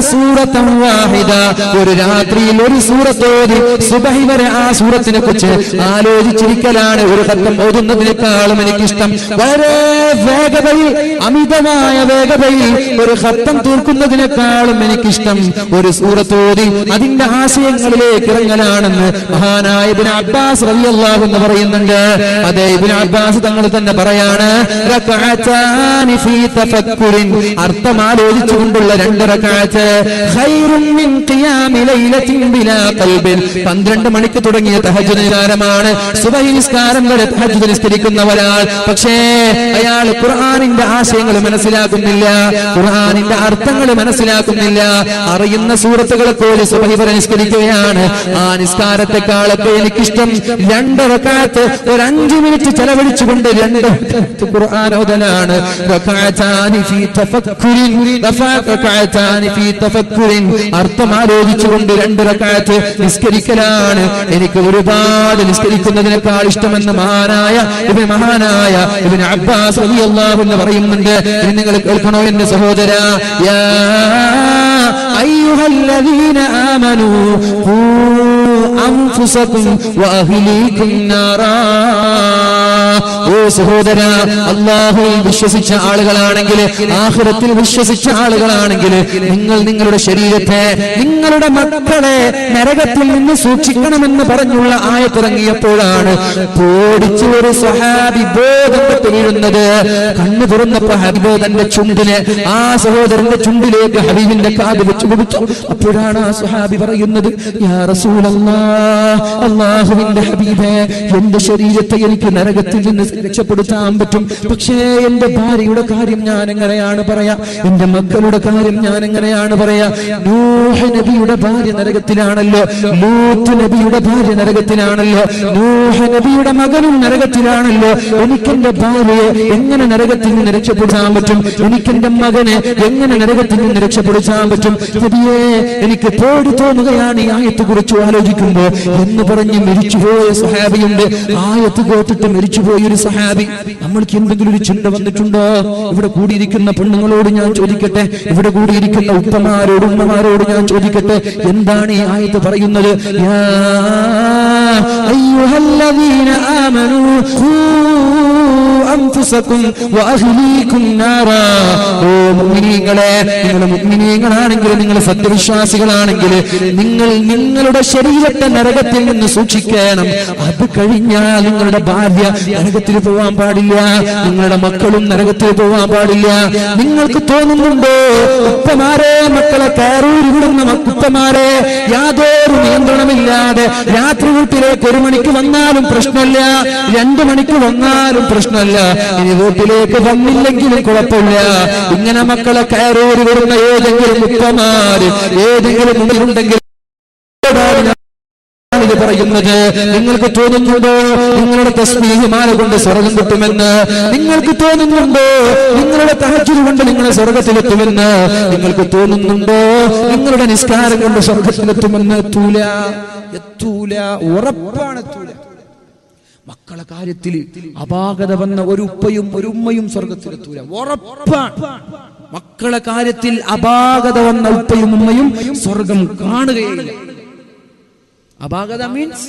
സൂറത്തൻ വാഹിദ, ഒരു രാത്രിയിൽ ഒരു സൂറത്ത് ഓതി സുബഹി വരെ ആ സൂറത്തിനെ കുറിച്ച് ആലോചിച്ചിരിക്കലാണ് ഒരു ഖത്തം ഓതുന്നതിനേക്കാളും എനിക്കിഷ്ടം. വളരെ വേഗതയിൽ, അമിതമായ വേഗതയിൽ ഒരു ഖത്തം തീർക്കുന്നതിനേക്കാളും എനിക്കിഷ്ടം ഒരു സൂറത്ത് ഓതി അതിന്റെ ആശയങ്ങളിലേക്ക് ഇറങ്ങലാണെന്ന് മഹാനായ ഇബ്നു അബ്ബാസ് റളിയല്ലാഹു അൻഹു പറയുന്നുണ്ട്. അതേ, ഇബ്നു അബ്ബാസ് തങ്ങൾ തന്നെ പറയാണ്, റകഅതാനി ഫീ തഫക്കുരിൻ, അർത്ഥമാലോചിച്ചുകൊണ്ടുള്ള 2 റകഅത്ത് ഖൈറുൻ മിൻ ഖിയാമി ലൈലത്തിൻ ബിലാ ഖൽബിൻ. 12 മണിക്ക് തുടങ്ങിയ തഹജ്ജുദ് നിസ്കാരമാണ്. സുബഹി നിസ്കാരം വരെ തഹജ്ജുദ് നിസ്കരിക്കുന്നവരാൾ. പക്ഷേ അയാൾ ഖുർആനിന്റെ ആശയങ്ങൾ മനസ്സിലാക്കുന്നില്ല, ഖുർആനിന്റെ അർത്ഥങ്ങൾ മനസ്സിലാക്കുന്നില്ല. അറിയുന്ന സൂറത്തുകളെ പോലെ സുബഹി വരെ നിസ്കരിക്കുകയാണ്. ആ നിസ്കാരത്തെക്കാളൊക്കെ എനിക്കിഷ്ടം 2 റകഅത്ത് ഒരു 5 മിനിറ്റ് ചെലവഴിച്ചുകൊണ്ട് 2 റകഅത്ത് ഖുർആൻ ഓതലാണ്. റകഅതാനി ഫീ തഫക്കുരിൻ, റകഅതാനി ഫീ തഫക്കുരിൻ, അർത്ഥമാലോചിച്ചുകൊണ്ട് 2 റകഅത്ത് നിസ്കരിക്കലാണ് എനിക്ക് ഒരുപാട് നിസ്കരിക്കുന്നതിനേക്കാൾ ഇഷ്ടമെന്ന് മഹാനായ ഇബ്നു അബ്ബാസ് റളിയല്ലാഹു അൻഹു പറയുന്നുണ്ട്. ഇനി നിങ്ങൾ കേൾക്കണോ എന്റെ സഹോദര? യാ അയ്യുഹല്ലദീന ആമനൂ ഖൂ അൻഫുസകും വഅഹ്ലീകും നാറാ. ഓ സഹോദര, അല്ലാഹുവിൽ വിശ്വസിച്ച ആളുകളാണെങ്കിൽ, ആഖിറത്തിൽ വിശ്വസിച്ച ആളുകളാണെങ്കിൽ, നിങ്ങൾ നിങ്ങളുടെ ശരീരത്തെ, നിങ്ങളുടെ മക്കളെ നരകത്തിൽ നിന്ന് സൂക്ഷിക്കണമെന്ന് പറഞ്ഞുള്ള ആയത്തിറങ്ങിയപ്പോഴാണ് പേടിച്ച് ഒരു സ്വഹാബി ബോധം കെട്ട് വീഴുന്നത്. കണ്ണു തുറന്നപ്പോ ഹബീബ് തന്റെ ചുണ്ടിന്, ആ സഹോദരന്റെ ചുണ്ടിലേക്ക് ഹബീബിന്റെ കാത് വെച്ചു കൊടുത്തു. അപ്പോഴാണ് ആ സ്വഹാബി പറയുന്നത്, യാ റസൂലല്ലാഹ്, അല്ലാഹുവിന്റെ ഹബീബേ, എന്റെ ശരീരത്തെ എനിക്ക് നരകത്തിൽ നിന്ന് രക്ഷപ്പെടുത്താൻ പറ്റും. പക്ഷേ എന്റെ ഭാര്യയുടെ കാര്യം ഞാൻ എങ്ങനെയാണ് പറയാ? എന്റെ മക്കളുടെ കാര്യം ഞാൻ എങ്ങനെയാണ് പറയാ? നൂഹ് നബിയുടെ ഭാര്യ നരകത്തിലാണല്ലോ, ലൂത്ത് നബിയുടെ ഭാര്യ നരകത്തിലാണല്ലോ, നൂഹ് നബിയുടെ മകനും നരകത്തിലാണല്ലോ. എനിക്കെന്റെ ഭാര്യയെ എങ്ങനെ നരകത്തിൽ നിന്ന് രക്ഷപ്പെടുത്താൻ പറ്റും? എനിക്കെന്റെ മകനെ എങ്ങനെ നരകത്തിൽ നിന്ന് രക്ഷപ്പെടുത്താൻ പറ്റും? നബിയേ, എനിക്ക് പേടി തോന്നുകയാണ് ഈ ആയത്തെ കുറിച്ച് ആലോചിക്കും. ആലോചിക്കുമ്പോ എന്ന് പറഞ്ഞ് മരിച്ചുപോയ സഹാബിയുണ്ട്. ആയത്ത് കേട്ടിട്ട് മരിച്ചുപോയ ഒരു സഹാബി. നമ്മൾക്ക് എന്തെങ്കിലും ഒരു ചിന്ത വന്നിട്ടുണ്ടോ? ഇവിടെ കൂടിയിരിക്കുന്ന പെണ്ണുങ്ങളോട് ഞാൻ ചോദിക്കട്ടെ, ഇവിടെ കൂടിയിരിക്കുന്ന ഉപ്പമാരോട് ഉമ്മമാരോട് ഞാൻ ചോദിക്കട്ടെ, എന്താണ് ഈ ആയത്ത് പറയുന്നത്? യാ അയ്യുഹല്ലദീന ആമനൂ അൻഫുസകും വഅഹ്ലീകും നാറാ. ഓ മുഅ്മിനീങ്ങളെ, നിങ്ങൾ മുഅ്മിനീങ്ങളാണെങ്കിൽ, നിങ്ങൾ സത്യവിശ്വാസികളാണെങ്കിൽ നിങ്ങൾ നിങ്ങളുടെ ശരീരത്തെ നരകത്തിൽ നിന്ന് സൂക്ഷിക്കണം. അത് കഴിഞ്ഞാൽ നിങ്ങളുടെ ഭാര്യ നരകത്തിൽ പോവാൻ പാടില്ല, നിങ്ങളുടെ മക്കളും നരകത്തിൽ പോവാൻ പാടില്ല. നിങ്ങൾക്ക് തോന്നുന്നുണ്ടോ ഉപ്പമാരെ, മക്കളെ കയറൂരി വിടുന്ന ഉപ്പമാരെ യാതൊരു നിയന്ത്രണമില്ലാതെ രാത്രി വീട്ടിലേക്ക് 1 മണിക്ക് വന്നാലും പ്രശ്നമില്ല, 2 മണിക്ക് വന്നാലും പ്രശ്നമില്ല, ഇനി വീട്ടിലേക്ക് വന്നില്ലെങ്കിലും കുഴപ്പമില്ല, ഇങ്ങനെ മക്കളെ കയറൂരി വിടുന്ന ഏതെങ്കിലും ഉപ്പമാര് ഏതെങ്കിലും മുന്നിലുണ്ടെങ്കിൽ ഇത് പറയുന്നത്, നിങ്ങൾക്ക് തോന്നുന്നുണ്ടോ നിങ്ങളുടെ തസ്ബീഹ് മാല കൊണ്ട് സ്വർഗം കിട്ടുമെന്ന്? നിങ്ങൾക്ക് തോന്നുന്നുണ്ടോ നിങ്ങളുടെ തഹജ്ജുദ് കൊണ്ട് നിങ്ങളെ സ്വർഗത്തിലെത്തുമെന്ന്? നിങ്ങൾക്ക് തോന്നുന്നുണ്ടോ നിങ്ങളുടെ നിസ്കാരം കൊണ്ട് സ്വർഗത്തിലെത്തുമെന്ന്? എത്തൂല, ഉറപ്പാണ് എത്തൂല. മക്കളെ കാര്യത്തിൽ അപാകത വന്ന ഒരു ഉപ്പയും ഒരു ഉമ്മയും സ്വർഗത്തിലെത്തൂല, ഉറപ്പാണ്. മക്കളെ കാര്യത്തിൽ അപാകത വന്ന ഉപ്പയും ഉമ്മയും സ്വർഗം കാണുകയില്ല. അപാകത മീൻസ്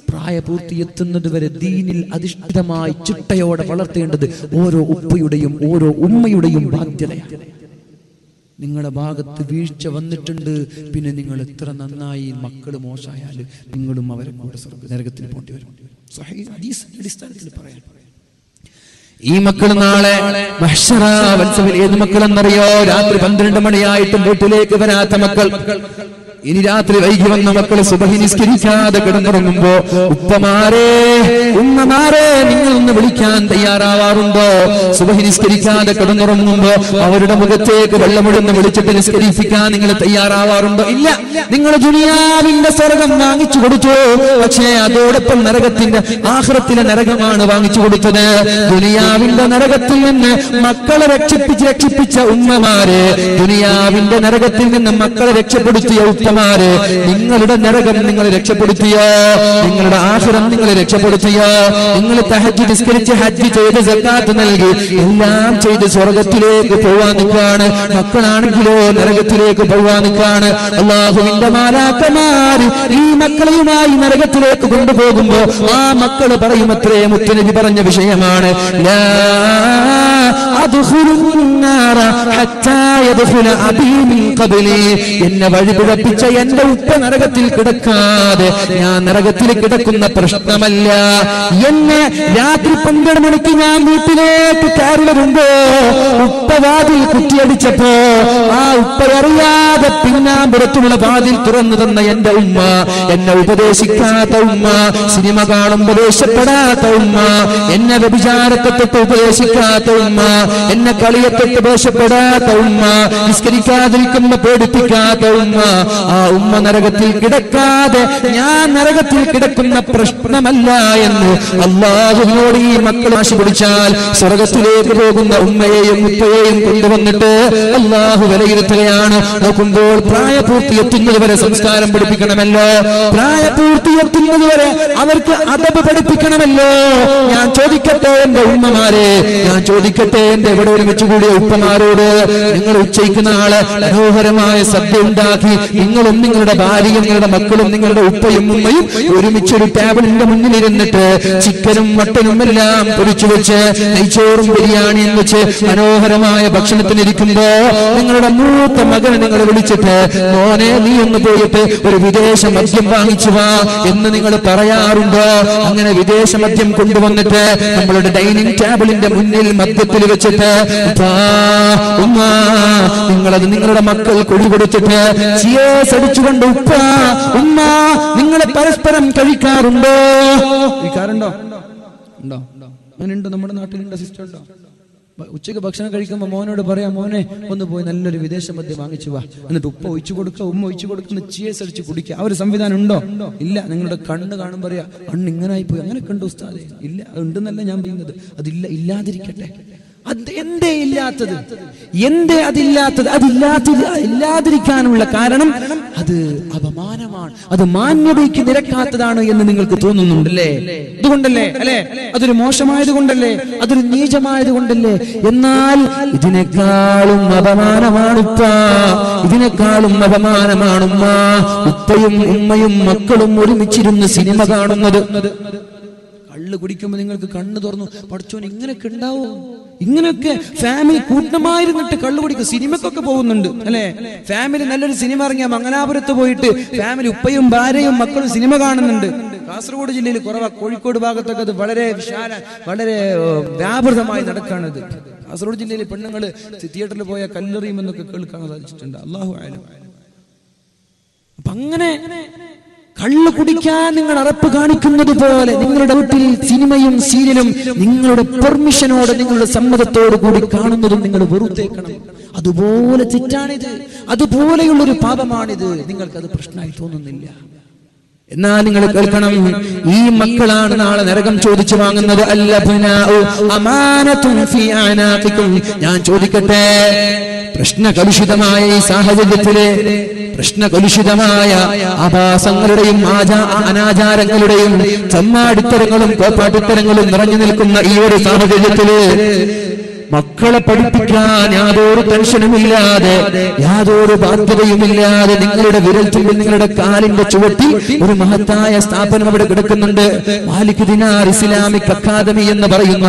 പ്രായപൂർത്തി എത്തുന്നത് വരെ ദീനിൽ അധിഷ്ഠിതമായി ചിട്ടയോടെ വളർത്തേണ്ടത് ഓരോ ഉപ്പയുടെയും ഓരോ ഉമ്മയുടെയും ബാധ്യതയാണ്. നിങ്ങളുടെ ഭാഗത്ത് വീഴ്ച വന്നിട്ടുണ്ട്, പിന്നെ നിങ്ങൾ എത്ര നന്നായി മക്കൾ മോശമായാൽ നിങ്ങളും അവരെ കൂടെ നരകത്തിൽ പോണ്ടി വരും. സ്വഹീഹ് ഹദീസ് അടിസ്ഥാനത്തിൽ പറയാൻ, ഈ മക്കൾ നാളെ മഹ്ശറ വത്സവിൽ ഏത് മക്കളെന്നറിയോ? രാത്രി 12 മണിയായിട്ടും വീട്ടിലേക്ക് വരാത്ത മക്കൾ, ഇനി രാത്രി വൈകി വന്ന മക്കൾ സുബഹി നിസ്കരിക്കാതെ കിടന്നുറങ്ങുമ്പോ ഉപ്പമാരെ ഉമ്മമാരെ നിങ്ങൾ ഒന്ന് വിളിക്കാൻ തയ്യാറാവാറുണ്ടോ? സുബഹി നിസ്കരിക്കാതെ കിടന്നുറങ്ങുമ്പോ അവരുടെ മുഖത്തേക്ക് വെള്ളമൊഴുന്ന് വിളിച്ചിട്ട് നിസ്കരിപ്പിക്കാൻ നിങ്ങൾ തയ്യാറാവാറുണ്ടോ? ഇല്ല. നിങ്ങൾ ദുനിയാവിന്റെ സ്വർഗം വാങ്ങിച്ചു കൊടുത്തു, പക്ഷേ അതോടൊപ്പം നരകത്തിന്റെ ആഖിറത്തിലെ നരകമാണ് വാങ്ങിച്ചു കൊടുത്തത്. ദുനിയാവിന്റെ നരകത്തിൽ നിന്ന് മക്കളെ രക്ഷിപ്പിച്ച ഉമ്മമാരെ, ദുനിയാവിന്റെ നരകത്തിൽ നിന്ന് മക്കളെ രക്ഷപ്പെടുത്തിയ ഉപ്പമാരെ, നിങ്ങളുടെ നരകം നിങ്ങൾ രക്ഷപ്പെടുത്തിയോ? നിങ്ങളുടെ ആഖിറം നിങ്ങൾ രക്ഷപ്പെടുത്തിയോ? നിങ്ങൾ തഹജ്ജുദ് നിസ്കരിച്ച് ഹജ്ജ് ചെയ്ത് സക്കാത്ത് നൽകി എല്ലാം ചെയ്ത് സ്വർഗത്തിലേക്ക് പോവാൻ നിൽക്കാണ്. മക്കളാണെങ്കിലോ നരകത്തിലേക്ക് പോവാൻ നിൽക്കാണ്. അല്ലാഹുവിന്റെ മാലാഖമാർ ഈ മക്കളുമായി നരകത്തിലേക്ക് കൊണ്ടുപോകുമ്പോ ആ മക്കള് പറയും, അത്രേ മുത്തുനബി പറഞ്ഞ വിഷയമാണ്, ലാ അദ്ഖുലുൻ നാറ ഹത്താ യദ്ഖുല അബീ മിൻ ഖബ്ലി. എന്നെ വഴിപിഴപ്പിച്ച എന്റെ ഉപ്പ നരകത്തിൽ കിടക്കാതെ ഞാൻ നരകത്തിൽ കിടക്കുന്ന പ്രശ്നമല്ല. എന്നെ രാത്രി 12 മണിക്ക് ഞാൻ വീട്ടിലേക്ക് കയറി വരുമ്പോ ഉപ്പ വാതിൽ കുറ്റിയടിച്ചപ്പോ ആ ഉപ്പ അറിയാതെ പിന്നാമ്പുറത്തുള്ള വാതിൽ തുറന്നു തന്ന എന്റെ ഉമ്മ, എന്നെ ഉപദേശിക്കാത്ത ഉമ്മ, സിനിമ കാണുമ്പോൾ ദേഷ്യപ്പെടാത്ത ഉമ്മ, എന്നെ വ്യഭിചാരത്തെ തൊട്ട് ഉപദേശിക്കാത്ത ഉമ്മ, എന്നെ കളിയത്തൊട്ട് ദേഷ്യപ്പെടാത്ത ഉമ്മ, നിസ്കരിക്കാതിരിക്കുന്ന പേടിപ്പിക്കാത്ത ഉമ്മ, ആ ഉമ്മ നരകത്തിൽ കിടക്കാതെ ഞാൻ നരകത്തിൽ കിടക്കുന്ന പ്രശ്നമല്ല എന്ന് അല്ലാഹുവിനോട് ഈ മക്കൾ ആശ പിടിച്ചാൽ സ്വർഗത്തിലേക്ക് പോകുന്ന ഉമ്മയെയും ഉപ്പയെയും കൊണ്ടുവന്നിട്ട് അല്ലാഹു വിലയിരുത്തുകയാണ്. നോക്കുമ്പോൾ പ്രായപൂർത്തി എത്തുന്നത് വരെ സംസ്കാരം പഠിപ്പിക്കണമല്ലോ, പ്രായപൂർത്തി എത്തുന്നത് വരെ അവർക്ക് അദബ് പഠിപ്പിക്കണമല്ലോ. ഞാൻ ചോദിക്കട്ടെ എന്റെ ഉമ്മമാരെ, ഞാൻ ചോദിക്കട്ടെ എന്റെ ഇവിടെ ഒരുമിച്ച് കൂടിയ ഉപ്പമാരോട്, നിങ്ങൾ ഉച്ചയ്ക്ക് നാളെ മനോഹരമായ സദ്യ ഉണ്ടാക്കി നിങ്ങളും നിങ്ങളുടെ ഭാര്യയും നിങ്ങളുടെ മക്കളും നിങ്ങളുടെ ഉപ്പയും ഉമ്മയും ഒരുമിച്ചൊരു ടേബിളിന്റെ മുന്നിലിരുന്നിട്ട് ചിക്കനും മട്ടനും എല്ലാം പൊരിച്ചു വെച്ച് നെയ്ച്ചോറും ബിരിയാണിയും വെച്ച് മനോഹരമായ ഭക്ഷണത്തിനിരിക്കുമ്പോ നിങ്ങളുടെ മൂത്ത മകനെ നിങ്ങൾ വിളിച്ചിട്ട്, മോനെ നീ ഒന്ന് പോയിട്ട് ഒരു വിദേശ മദ്യം വാങ്ങിച്ചു വാ എന്ന് നിങ്ങൾ പറയാറുണ്ടോ? അങ്ങനെ വിദേശ മദ്യം കൊണ്ടുവന്നിട്ട് നമ്മളുടെ ഡൈനിങ് ടേബിളിന്റെ മുന്നിൽ മദ്യത്തിൽ വെച്ചിട്ട് ഉമ്മ നിങ്ങളത് നിങ്ങളുടെ മക്കൾ കൊടി കൊടുത്തിട്ട് ചിയേഴ്സ് അടിച്ചുകൊണ്ട് ഉപ്പ ഉമ്മ നിങ്ങളെ പരസ്പരം കഴിക്കാറുണ്ടോ? ഉണ്ടോ? അങ്ങനെയുണ്ടോ? നമ്മുടെ നാട്ടിലുണ്ടോ? സിസ്റ്റർ ഉണ്ടോ? ഉച്ചയ്ക്ക് ഭക്ഷണം കഴിക്കുമ്പോൾ മോനോട് പറയാം, മോനെ ഒന്ന് പോയി നല്ലൊരു വിദേശ മദ്യം വാങ്ങിച്ചു വാ, എന്നിട്ട് ഉപ്പ ഒഴിച്ചു കൊടുക്കുക ഉമ്മ ഒഴിച്ചു കൊടുക്കുന്ന ചിയേഴ്സ് അടിച്ച് കുടിക്കുക. ആ ഒരു സംവിധാനം ഉണ്ടോ? ഇല്ല. നിങ്ങളുടെ കണ്ണ് കാണുമ്പോൾ പറയാ കണ്ണ് ഇങ്ങനായി പോയി, അങ്ങനെ കണ്ടു ഉസ്താദേ. ഇല്ല, ഉണ്ടെന്നല്ല ഞാൻ പറയുന്നത്, അതില്ല, ഇല്ലാതിരിക്കട്ടെ. എന്തേ ഇല്ലാത്തത്? അതില്ലാതിരിക്കാനുള്ള കാരണം അത് അപമാനമാണ്, അത് മാന്യതയ്ക്ക് നിരക്കാത്തതാണ് എന്ന് നിങ്ങൾക്ക് തോന്നുന്നുണ്ടല്ലേ? ഇതുകൊണ്ടല്ലേ അല്ലെ? അതൊരു മോശമായത് കൊണ്ടല്ലേ? അതൊരു നീചമായത് കൊണ്ടല്ലേ? എന്നാൽ ഇതിനേക്കാളും അപമാനമാണുപ്പ, ഇതിനേക്കാളും അപമാനമാണുമ്മ. ഉപ്പയും ഉമ്മയും മക്കളും ഒരുമിച്ചിരുന്ന് സിനിമ കാണുന്നത്. കള്ള് കുടിക്കുമ്പോൾ നിങ്ങൾക്ക് കണ്ണ് തുറന്നു പഠിച്ചോൻ ഇങ്ങനെയൊക്കെ ഉണ്ടാവോ? ഇങ്ങനെയൊക്കെ ഫാമിലി കൂട്ടമായിരുന്നിട്ട് കള്ളു കുടിക്കും. സിനിമക്കൊക്കെ പോകുന്നുണ്ട് അല്ലെ? ഫാമിലി നല്ലൊരു സിനിമ ഇറങ്ങിയ മംഗലാപുരത്ത് പോയിട്ട് ഫാമിലി ഉപ്പയും ഭാര്യയും മക്കളും സിനിമ കാണുന്നുണ്ട്. കാസർഗോഡ് ജില്ലയിൽ കുറവാ, കോഴിക്കോട് ഭാഗത്തൊക്കെ അത് വളരെ വളരെ വ്യാപൃതമായി നടക്കാണത്. കാസർഗോഡ് ജില്ലയിൽ പെണ്ണുങ്ങൾ തിയേറ്ററിൽ പോയ കല്ലെറിയുമെന്നൊക്കെ കേൾക്കാൻ സാധിച്ചിട്ടുണ്ട്. അല്ലാഹു അഅലം. അപ്പൊ അങ്ങനെ കള്ളു കുടിക്കാൻ നിങ്ങൾ അറപ്പ് കാണിക്കുന്നത് പോലെ നിങ്ങളുടെ വീട്ടിൽ സിനിമയും സീരിയലും നിങ്ങളുടെ പെർമിഷനോടെ നിങ്ങളുടെ സമ്മതത്തോടു കൂടി കാണുന്നതും നിങ്ങൾ വെറുത്തേക്കണം. അതുപോലെ തെറ്റാണിത്, അതുപോലെയുള്ളൊരു പാപമാണിത്. നിങ്ങൾക്കത് പ്രശ്നമായി തോന്നുന്നില്ല. എന്നാൽ നിങ്ങൾ കേൾക്കണം, ഈ മക്കളാണ് നാളെ നരകം ചോദിച്ചു വാങ്ങുന്നത്. ഞാൻ ചോദിക്കട്ടെ, പ്രശ്നകലുഷിതമായ ഈ സാഹചര്യത്തില് പ്രശ്നകലുഷിതമായ ആഭാസങ്ങളുടെയും അനാചാരങ്ങളുടെയും ചമ്മാടിത്തരങ്ങളും കോപ്പാട്ടിത്തരങ്ങളും നിറഞ്ഞു നിൽക്കുന്ന ഈ ഒരു സാഹചര്യത്തില് മക്കളെ പഠിപ്പിക്കാൻ യാതൊരു ടെൻഷനുമില്ലാതെ യാതൊരു ബാധ്യതയുമില്ലാതെ നിങ്ങളുടെ വിരൽത്തുമ്പിൽ നിങ്ങളുടെ കാലിന്റെ ചുവട്ടിൽ ഒരു മഹത്തായ സ്ഥാപനം അവിടെ കിടക്കുന്നുണ്ട്. മാലിക് ദിനാർ ഇസ്ലാമിക് അക്കാദമി എന്ന് പറയുന്ന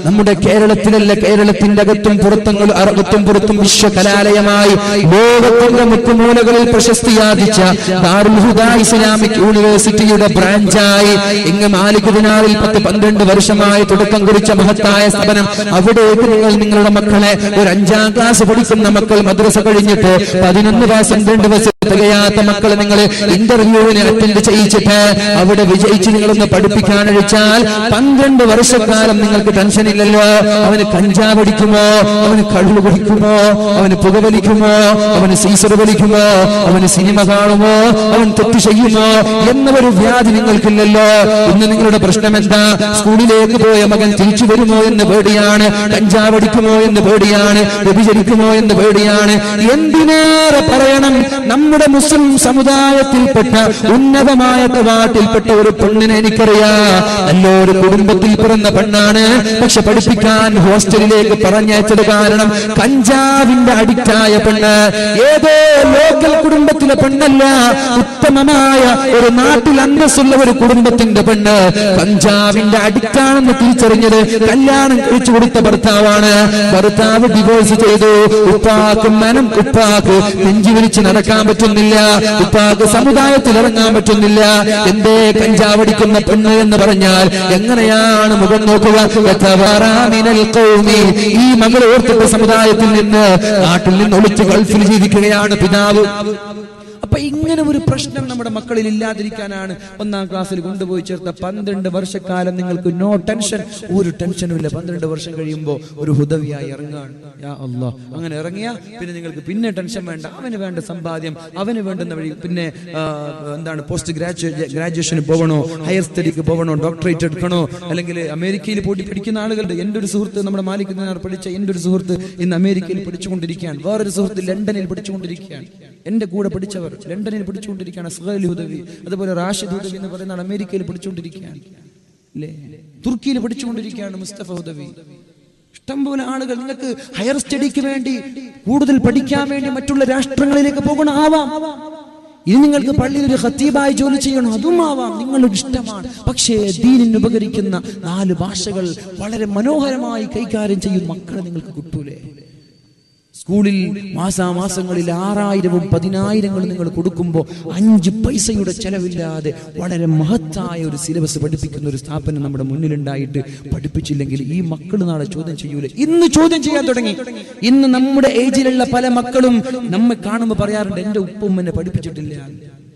നമ്മുടെ കേരളത്തിലല്ല, കേരളത്തിന്റെ അകത്തും പുറത്തും വിശ്വകലാലയമായി ലോകത്തിന്റെ മുക്കുമൂലകളിൽ പ്രശസ്തിയാർജിച്ച ദാറുൽ ഹുദ ഇസ്ലാമിക് യൂണിവേഴ്സിറ്റിയുടെ ബ്രാഞ്ചായി ഇങ്ങ് മാലിക് ദിനാറിൽ 10-12 വർഷമായി തുടക്കം കുറിച്ച മഹത്തായ സ്ഥാപനം. അവിടേക്ക് നിങ്ങളുടെ മക്കളെ ഒരു 5ാം ക്ലാസ് പഠിക്കുന്ന മക്കൾ മദ്രസ കഴിഞ്ഞിട്ട് 11 വയസ്സ് 12 വയസ്സ് തികയാത്ത മക്കളെ നിങ്ങൾ ഇന്റർവ്യൂവിന് അറ്റൻഡ് ചെയ്യിച്ചിട്ട് അവിടെ വിജയിച്ച് നിങ്ങളൊന്ന് പഠിപ്പിക്കാൻ അഴിച്ചാൽ 12 വർഷക്കാലം നിങ്ങൾക്ക് ടെൻഷൻ ഇല്ലല്ലോ. അവന് കഞ്ചാവ് അടിക്കുമോ, അവന് കള്ളു കുടിക്കുമോ, അവന് പുകവലിക്കുമോ, അവന് സീസർ വലിക്കുമോ, അവന് സിനിമ കാണുമോ, അവൻ തെറ്റ് ചെയ്യുമോ എന്നൊരു വ്യാധി നിങ്ങൾക്കില്ലല്ലോ. ഇന്ന് നിങ്ങളുടെ പ്രശ്നം എന്താ? സ്കൂളിലേക്ക് പോയ മകൻ തിരിച്ചു വരുമോ എന്ന് പേടിയാണ്, കഞ്ചാവ് അടിക്കുമോ എന്ന് പേടിയാണ്, വ്യഭിചരിക്കുമോ എന്ന് പേടിയാണ്. എന്തിനേറെ പറയണം, നമ്മുടെ മുസ്ലിം സമുദായത്തിൽപ്പെട്ട ഉന്നതമായ തവാട്ടിൽപ്പെട്ട ഒരു പെണ്ണിനെ എനിക്കറിയാം. നല്ലൊരു കുടുംബത്തിൽ പിറന്ന പെണ്ണാണ്. പക്ഷെ പഠിപ്പിക്കാൻ ഹോസ്റ്റലിലേക്ക് പറഞ്ഞയച്ചത് കാരണം കഞ്ചാവിന്റെ അഡിക്റ്റായ പെണ്ണ്. ഏതോ ലോക്കൽ കുടുംബത്തിലെ പെണ്ണല്ല, ഉത്തമമായ ഒരു നാട്ടിൽ അന്തസ്സുള്ള ഒരു കുടുംബത്തിന്റെ പെണ്ണ് കഞ്ചാവിന്റെ അഡിക്റ്റാണെന്ന് തിരിച്ചറിഞ്ഞത് കല്യാണം കഴിച്ചു കൊടുത്ത ഭർത്താവാണ്. ഭർത്താവ് ഡിവോഴ്സ് ചെയ്തു. ഉപ്പാക്ക് നെഞ്ചു വിരിച്ച് നടക്കാൻ പറ്റുന്നില്ല, ഉപ്പാക്ക് സമുദായത്തിൽ ഇറങ്ങാൻ പറ്റുന്നില്ല. എന്തേ? കഞ്ചാവടിക്കുന്ന പെണ്ണ് എന്ന് പറഞ്ഞാൽ എങ്ങനെയാണ് മുഖം നോക്കുക? ഈ മകൾ ഓർത്തിട്ട് സമുദായത്തിൽ നിന്ന്, നാട്ടിൽ നിന്ന് ഒളിച്ച് ഗൾഫിൽ ജീവിക്കുകയാണ് പിതാവ്. അപ്പൊ ഇങ്ങനെ ഒരു പ്രശ്നം നമ്മുടെ മക്കളിൽ ഇല്ലാതിരിക്കാനാണ് 1ാം ക്ലാസ്സിൽ കൊണ്ടുപോയി ചേർത്ത 12 വർഷക്കാലം നിങ്ങൾക്ക് നോ ടെൻഷൻ, ഒരു ടെൻഷനും ഇല്ല. 12 വർഷം കഴിയുമ്പോൾ ഒരു ഹുദവിയായി ഇറങ്ങാണ്. യാ അല്ലാഹ്, അങ്ങനെ ഇറങ്ങിയാ പിന്നെ നിങ്ങൾക്ക് പിന്നെ ടെൻഷൻ വേണ്ട. അവന് വേണ്ട സമ്പാദ്യം, അവന് വേണ്ടുന്ന വഴി, പിന്നെ എന്താണ് പോസ്റ്റ് ഗ്രാജുവേഷന് പോകണോ, ഹയർ സ്റ്റഡിക്ക് പോകണോ, ഡോക്ടറേറ്റ് എടുക്കണോ, അല്ലെങ്കിൽ അമേരിക്കയിൽ പോയി പഠിക്കുന്ന ആളുകളുണ്ട്. എൻ്റെ ഒരു സുഹൃത്ത്, നമ്മുടെ മാലിക് ദിനാർ പഠിച്ച എൻ്റെ ഒരു സുഹൃത്ത് ഇന്ന് അമേരിക്കയിൽ പഠിച്ചുകൊണ്ടിരിക്കുകയാണ്. വേറൊരു സുഹൃത്ത് ലണ്ടനിൽ പഠിച്ചുകൊണ്ടിരിക്കുകയാണ്. എന്റെ കൂടെ പഠിച്ചവർ ലണ്ടനിൽ പഠിച്ചുകൊണ്ടിരിക്കുകയാണ്. അസ്ഗൽ ഹുദവി, അതുപോലെ റാഷിദ് ഹുദവി എന്ന് പറയുന്ന ആൾ അമേരിക്കയിൽ പഠിച്ചുകൊണ്ടിരിക്കുകയാണ്. അല്ലേ, തുർക്കിയിൽ പഠിച്ചുകൊണ്ടിരിക്കുകയാണ് മുസ്തഫ ഹുദവി. ഇഷ്ടംപോലെ ആളുകൾ നിങ്ങൾക്ക് ഹയർ സ്റ്റഡിക്ക് വേണ്ടി, കൂടുതൽ പഠിക്കാൻ വേണ്ടി മറ്റുള്ള രാഷ്ട്രങ്ങളിലേക്ക് പോകണം ആവാം. ഇനി നിങ്ങൾക്ക് പള്ളിയിൽ ഒരു ഖത്തീബായി ജോലി ചെയ്യണം, അതും ആവാം, നിങ്ങളുടെ ഇഷ്ടമാണ്. പക്ഷേ ദീനിന് ഉപകരിക്കുന്ന 4 ഭാഷകൾ വളരെ മനോഹരമായി കൈകാര്യം ചെയ്യുന്ന മക്കളെ നിങ്ങൾക്ക് കിട്ടൂലേ? സ്കൂളിൽ മാസാമാസങ്ങളിൽ 6000-ഉം 10,000-ങ്ങളും നിങ്ങൾ കൊടുക്കുമ്പോൾ 5 പൈസയുടെ ചെലവില്ലാതെ വളരെ മഹത്തായ ഒരു സിലബസ് പഠിപ്പിക്കുന്ന ഒരു സ്ഥാപനം നമ്മുടെ മുന്നിലുണ്ടായിട്ട് പഠിപ്പിച്ചില്ലെങ്കിൽ ഈ മക്കൾ നാളെ ചോദ്യം ചെയ്യൂലേ? ഇന്ന് ചോദ്യം ചെയ്യാൻ തുടങ്ങി. ഇന്ന് നമ്മുടെ ഏജിലുള്ള പല മക്കളും നമ്മെ കാണുമ്പോൾ പറയാറുണ്ട്, എന്റെ ഉപ്പ എന്നെ പഠിപ്പിച്ചിട്ടില്ല,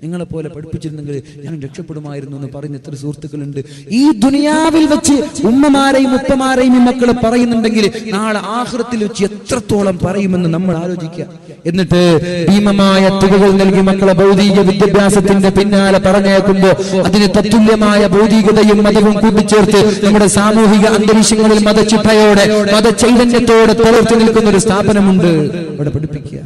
നിങ്ങളെ പോലെ പഠിപ്പിച്ചിരുന്നെങ്കിൽ ഞാൻ രക്ഷപ്പെടുമായിരുന്നു എന്ന് പറയുന്ന എത്ര സുഹൃത്തുക്കളുണ്ട്. ഈ ദുനിയാവിൽ വെച്ച് ഉമ്മമാരെയും ഉപ്പമാരെയും ഈ മക്കളെ പറയുന്നുണ്ടെങ്കിൽ നാളെ ആഖിറത്തിൽ വെച്ച് എത്രത്തോളം പറയുമെന്ന് നമ്മൾ ആലോചിക്കുക. എന്നിട്ട് ഭീമമായ തുകകൾ നൽകി മക്കളെ ഭൗതിക വിദ്യാഭ്യാസത്തിന്റെ പിന്നാലെ പറഞ്ഞേക്കുമ്പോ അതിന് തത്തുല്യമായ ഭൗതികതയും മതവും കൂട്ടിച്ചേർത്ത് നമ്മുടെ സാമൂഹിക അന്തരീക്ഷങ്ങളിൽ മതചിട്ടയോടെ, മതചൈതന്യത്തോടെ തളർത്തി നിൽക്കുന്ന ഒരു സ്ഥാപനമുണ്ട്. അവിടെ പഠിപ്പിക്കുക.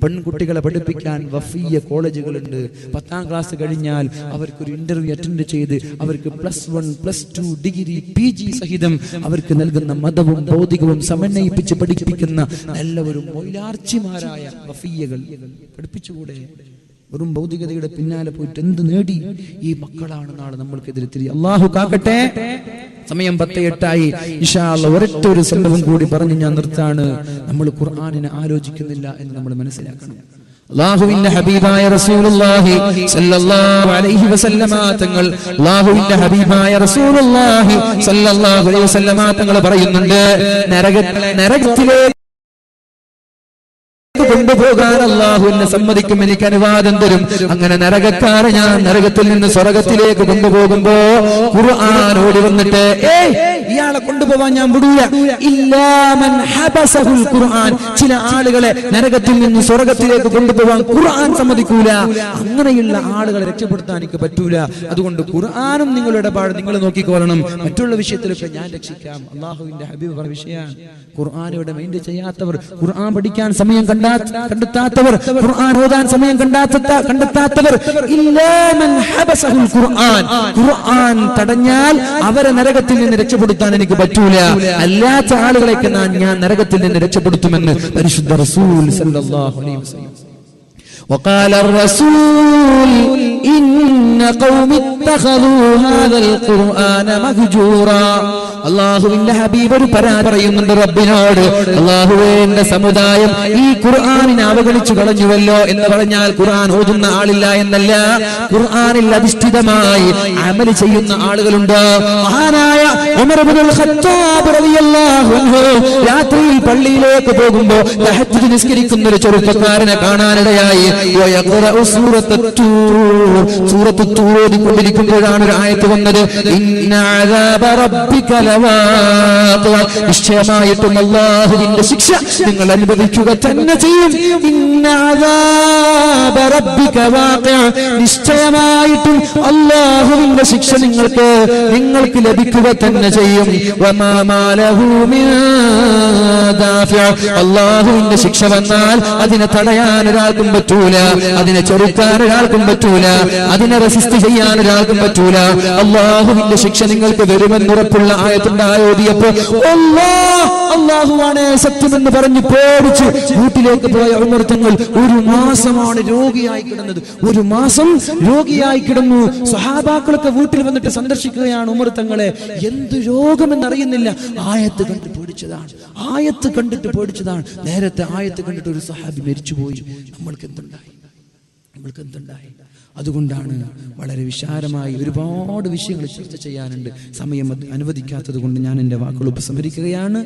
പെൺകുട്ടികളെ പഠിപ്പിക്കാൻ വഫിയ കോളേജുകളുണ്ട്. 10ാം ക്ലാസ് കഴിഞ്ഞാൽ അവർക്കൊരു ഇന്റർവ്യൂ അറ്റൻഡ് ചെയ്ത് അവർക്ക് +1 +2 ഡിഗ്രി PG സഹിതം അവർക്ക് നൽകുന്ന മതവും ഭൗതികവും സമന്വയിപ്പിച്ച് പഠിപ്പിക്കുന്ന നല്ല ഒരു മൊയിലാർച്ചിമാരായ വഫിയകൾ പഠിപ്പിച്ചുകൂടെ? വെറും ഭൗതികതയുടെ പിന്നാലെ പോയിട്ട് എന്ത് നേടി? ഈ മക്കളാണ് നാളെ നമ്മൾക്കെതിരെ തിരികെ. അള്ളാഹു കാക്കട്ടെ. സമയം 10:08 ഇൻഷാ അല്ലാഹ് ഒരൊറ്റ ഒരു സംഭവം കൂടി പറഞ്ഞ് ഞാൻ നിർത്താണ്. നമ്മൾ ഖുർആനിനെ ആലോചിക്കുന്നില്ല എന്ന് നമ്മൾ മനസ്സിലാക്കണം. അല്ലാഹുവിന്റെ ഹബീബായ റസൂലുള്ളാഹി സ്വല്ലല്ലാഹു അലൈഹി വസല്ലമ തങ്ങൾ അല്ലാഹുവിന്റെ ഹബീബായ റസൂലുള്ളാഹി സ്വല്ലല്ലാഹു അലൈഹി വസല്ലമ തങ്ങൾ പറയുന്നുണ്ട്, നരകത്തിലേക്ക് കൊണ്ടുപോകാൻ അല്ലാഹു എന്നെ സമ്മതിക്കും, എനിക്ക് അനുവാദം തരും. അങ്ങനെ നരകക്കാരെ ഞാൻ നരകത്തിൽ നിന്ന് സ്വർഗത്തിലേക്ക് കൊണ്ടുപോകുമ്പോ ഖുർആൻ ഓടി വന്നിട്ട് ഇയാളെ കൊണ്ടുപോവാൻ ഞാൻ വിടൂല. ഇല്ലാ മൻ ഹബസഹുൽ ഖുർആൻ. ചില ആളുകളെ നരകത്തിൽ നിന്ന് സ്വർഗത്തിലേക്ക് കൊണ്ടുപോകാൻ ഖുർആൻ സമ്മതിക്കൂല. അങ്ങനെയുള്ള ആളുകളെ രക്ഷപ്പെടുത്താൻ എനിക്ക് പറ്റൂല. അതുകൊണ്ട് ഖുർആനും നിങ്ങളുടെ ഇടപാട് നിങ്ങൾ നോക്കിക്കോളണം. മറ്റുള്ള വിഷയത്തിലൊക്കെ ഞാൻ രക്ഷിക്കാം. അല്ലാഹുവിന്റെ ഹബീബ് പറഞ്ഞ വിഷയമാണ്. ഖുർആനോടെ മൈൻഡ് ചെയ്യാത്തവർ, ഖുർആൻ പഠിക്കാൻ സമയം കണ്ടെത്താത്തവർ, ഖുർആൻ ഓതാൻ സമയം കണ്ടെത്താത്തവർ, ഇല്ലാ മൻ ഹബസഹുൽ ഖുർആൻ. ഖുർആൻ തടഞ്ഞാൽ അവരെ നരകത്തിൽ നിന്ന് രക്ഷപ്പെടുത്താൻ എനിക്ക് പറ്റൂല. അല്ലാത്ത ആളുകളെയൊക്കെ ഞാൻ നരകത്തിൽ നിന്ന് രക്ഷപ്പെടുത്തുമെന്ന് പരിശുദ്ധ റസൂൽ സല്ലല്ലാഹു അലൈഹി വസല്ലം. وقال الرسول إن قوم اتخذوا هذا القرآن مهجورا. അല്ലാഹുവിന്റെ ഹബീബ് ഒരു പരാതി പറയുന്നുണ്ട് റബ്ബിനോട്, അല്ലാഹുവേ എന്റെ സമുദായം ഈ ഖുർആനിനെ അവഗണിച്ചു കളഞ്ഞുവല്ലോ. എന്ന് പറഞ്ഞാൽ ഖുർആൻ ഓതുന്ന ആളില്ല എന്നല്ല, ഖുർആനിൽ അധിഷ്ഠിതമായി അമൽ ചെയ്യുന്ന ആളുകളുണ്ട്. മഹാനായ ഉമർ ഇബ്നുൽ ഖത്താബ് റളിയല്ലാഹു അൻഹു രാത്രിയിൽ പള്ളിയിലേക്ക് പോകുമ്പോൾ തഹജ്ജുദ് നിസ്കരിക്കുന്ന ഒരു ചെറുപ്പക്കാരനെ കാണാനിടയായി. സൂറത്ത് തൂർ ഓതിക്കൊണ്ടിരിക്കുമ്പോഴാണ് ഒരു ആയത്ത് വന്നത്, ഇന്ന അദാബ റബ്ബിക ലവാഖിഅ. നിശ്ചയമായിട്ടും അല്ലാഹുവിന്റെ ശിക്ഷ നിങ്ങൾ അനുഭവിക്കുക തന്നെ ചെയ്യും. ഇന്ന അദാബ റബ്ബിക വാഖിഅ. നിശ്ചയമായിട്ടും അല്ലാഹുവിന്റെ ശിക്ഷ നിങ്ങൾക്ക് ലഭിക്കുക തന്നെ ചെയ്യും. വമാ മാലഹു മിൻ ദാഫിഅ. അല്ലാഹുവിന്റെ ശിക്ഷ വന്നാൽ അതിനെ തടയാൻ ഒരാൾക്കും പറ്റൂല, അതിനെ ചെറുക്കാൻ ഒരാൾക്കും പറ്റൂല, അതിനെ റെസിസ്റ്റ് ചെയ്യാൻ ഒരാൾക്കും പറ്റൂല. അല്ലാഹുവിന്റെ ശിക്ഷ നിങ്ങൾക്ക് വരുമെന്നുറപ്പുള്ള ആയത്തുണ്ടായോദിയപ്പോ അല്ലാഹുവാണ് സത്യമെന്ന് പറഞ്ഞ് പേടിച്ച് വീട്ടിലേക്ക് പോയ ഉമർ തങ്ങൾ 1 മാസമാണ് രോഗിയായി കിടന്നത്. 1 മാസം രോഗിയായി കിടന്നു. സ്വഹാബാക്കളൊക്കെ വീട്ടിൽ വന്നിട്ട് സന്ദർശിക്കുകയാണ് ഉമർ തങ്ങളെ. എന്ത് രോഗമെന്നറിയുന്നില്ല. ആയത്ത് കണ്ട് പേടിച്ചതാണ്, ആയത്ത് കണ്ടിട്ട് പേടിച്ചതാണ്. നേരത്തെ ആയത്ത് കണ്ടിട്ട് ഒരു സഹാബി മരിച്ചുപോയി. നമ്മൾക്ക് എന്തുണ്ടായി? അതുകൊണ്ടാണ് വളരെ വിശാലമായി ഒരുപാട് വിഷയങ്ങൾ ചർച്ച ചെയ്യാനുണ്ട്. സമയം അനുവദിക്കാത്തത് കൊണ്ട് ഞാൻ എൻ്റെ വാക്കുകൾ ഉപസംഹരിക്കുകയാണ്.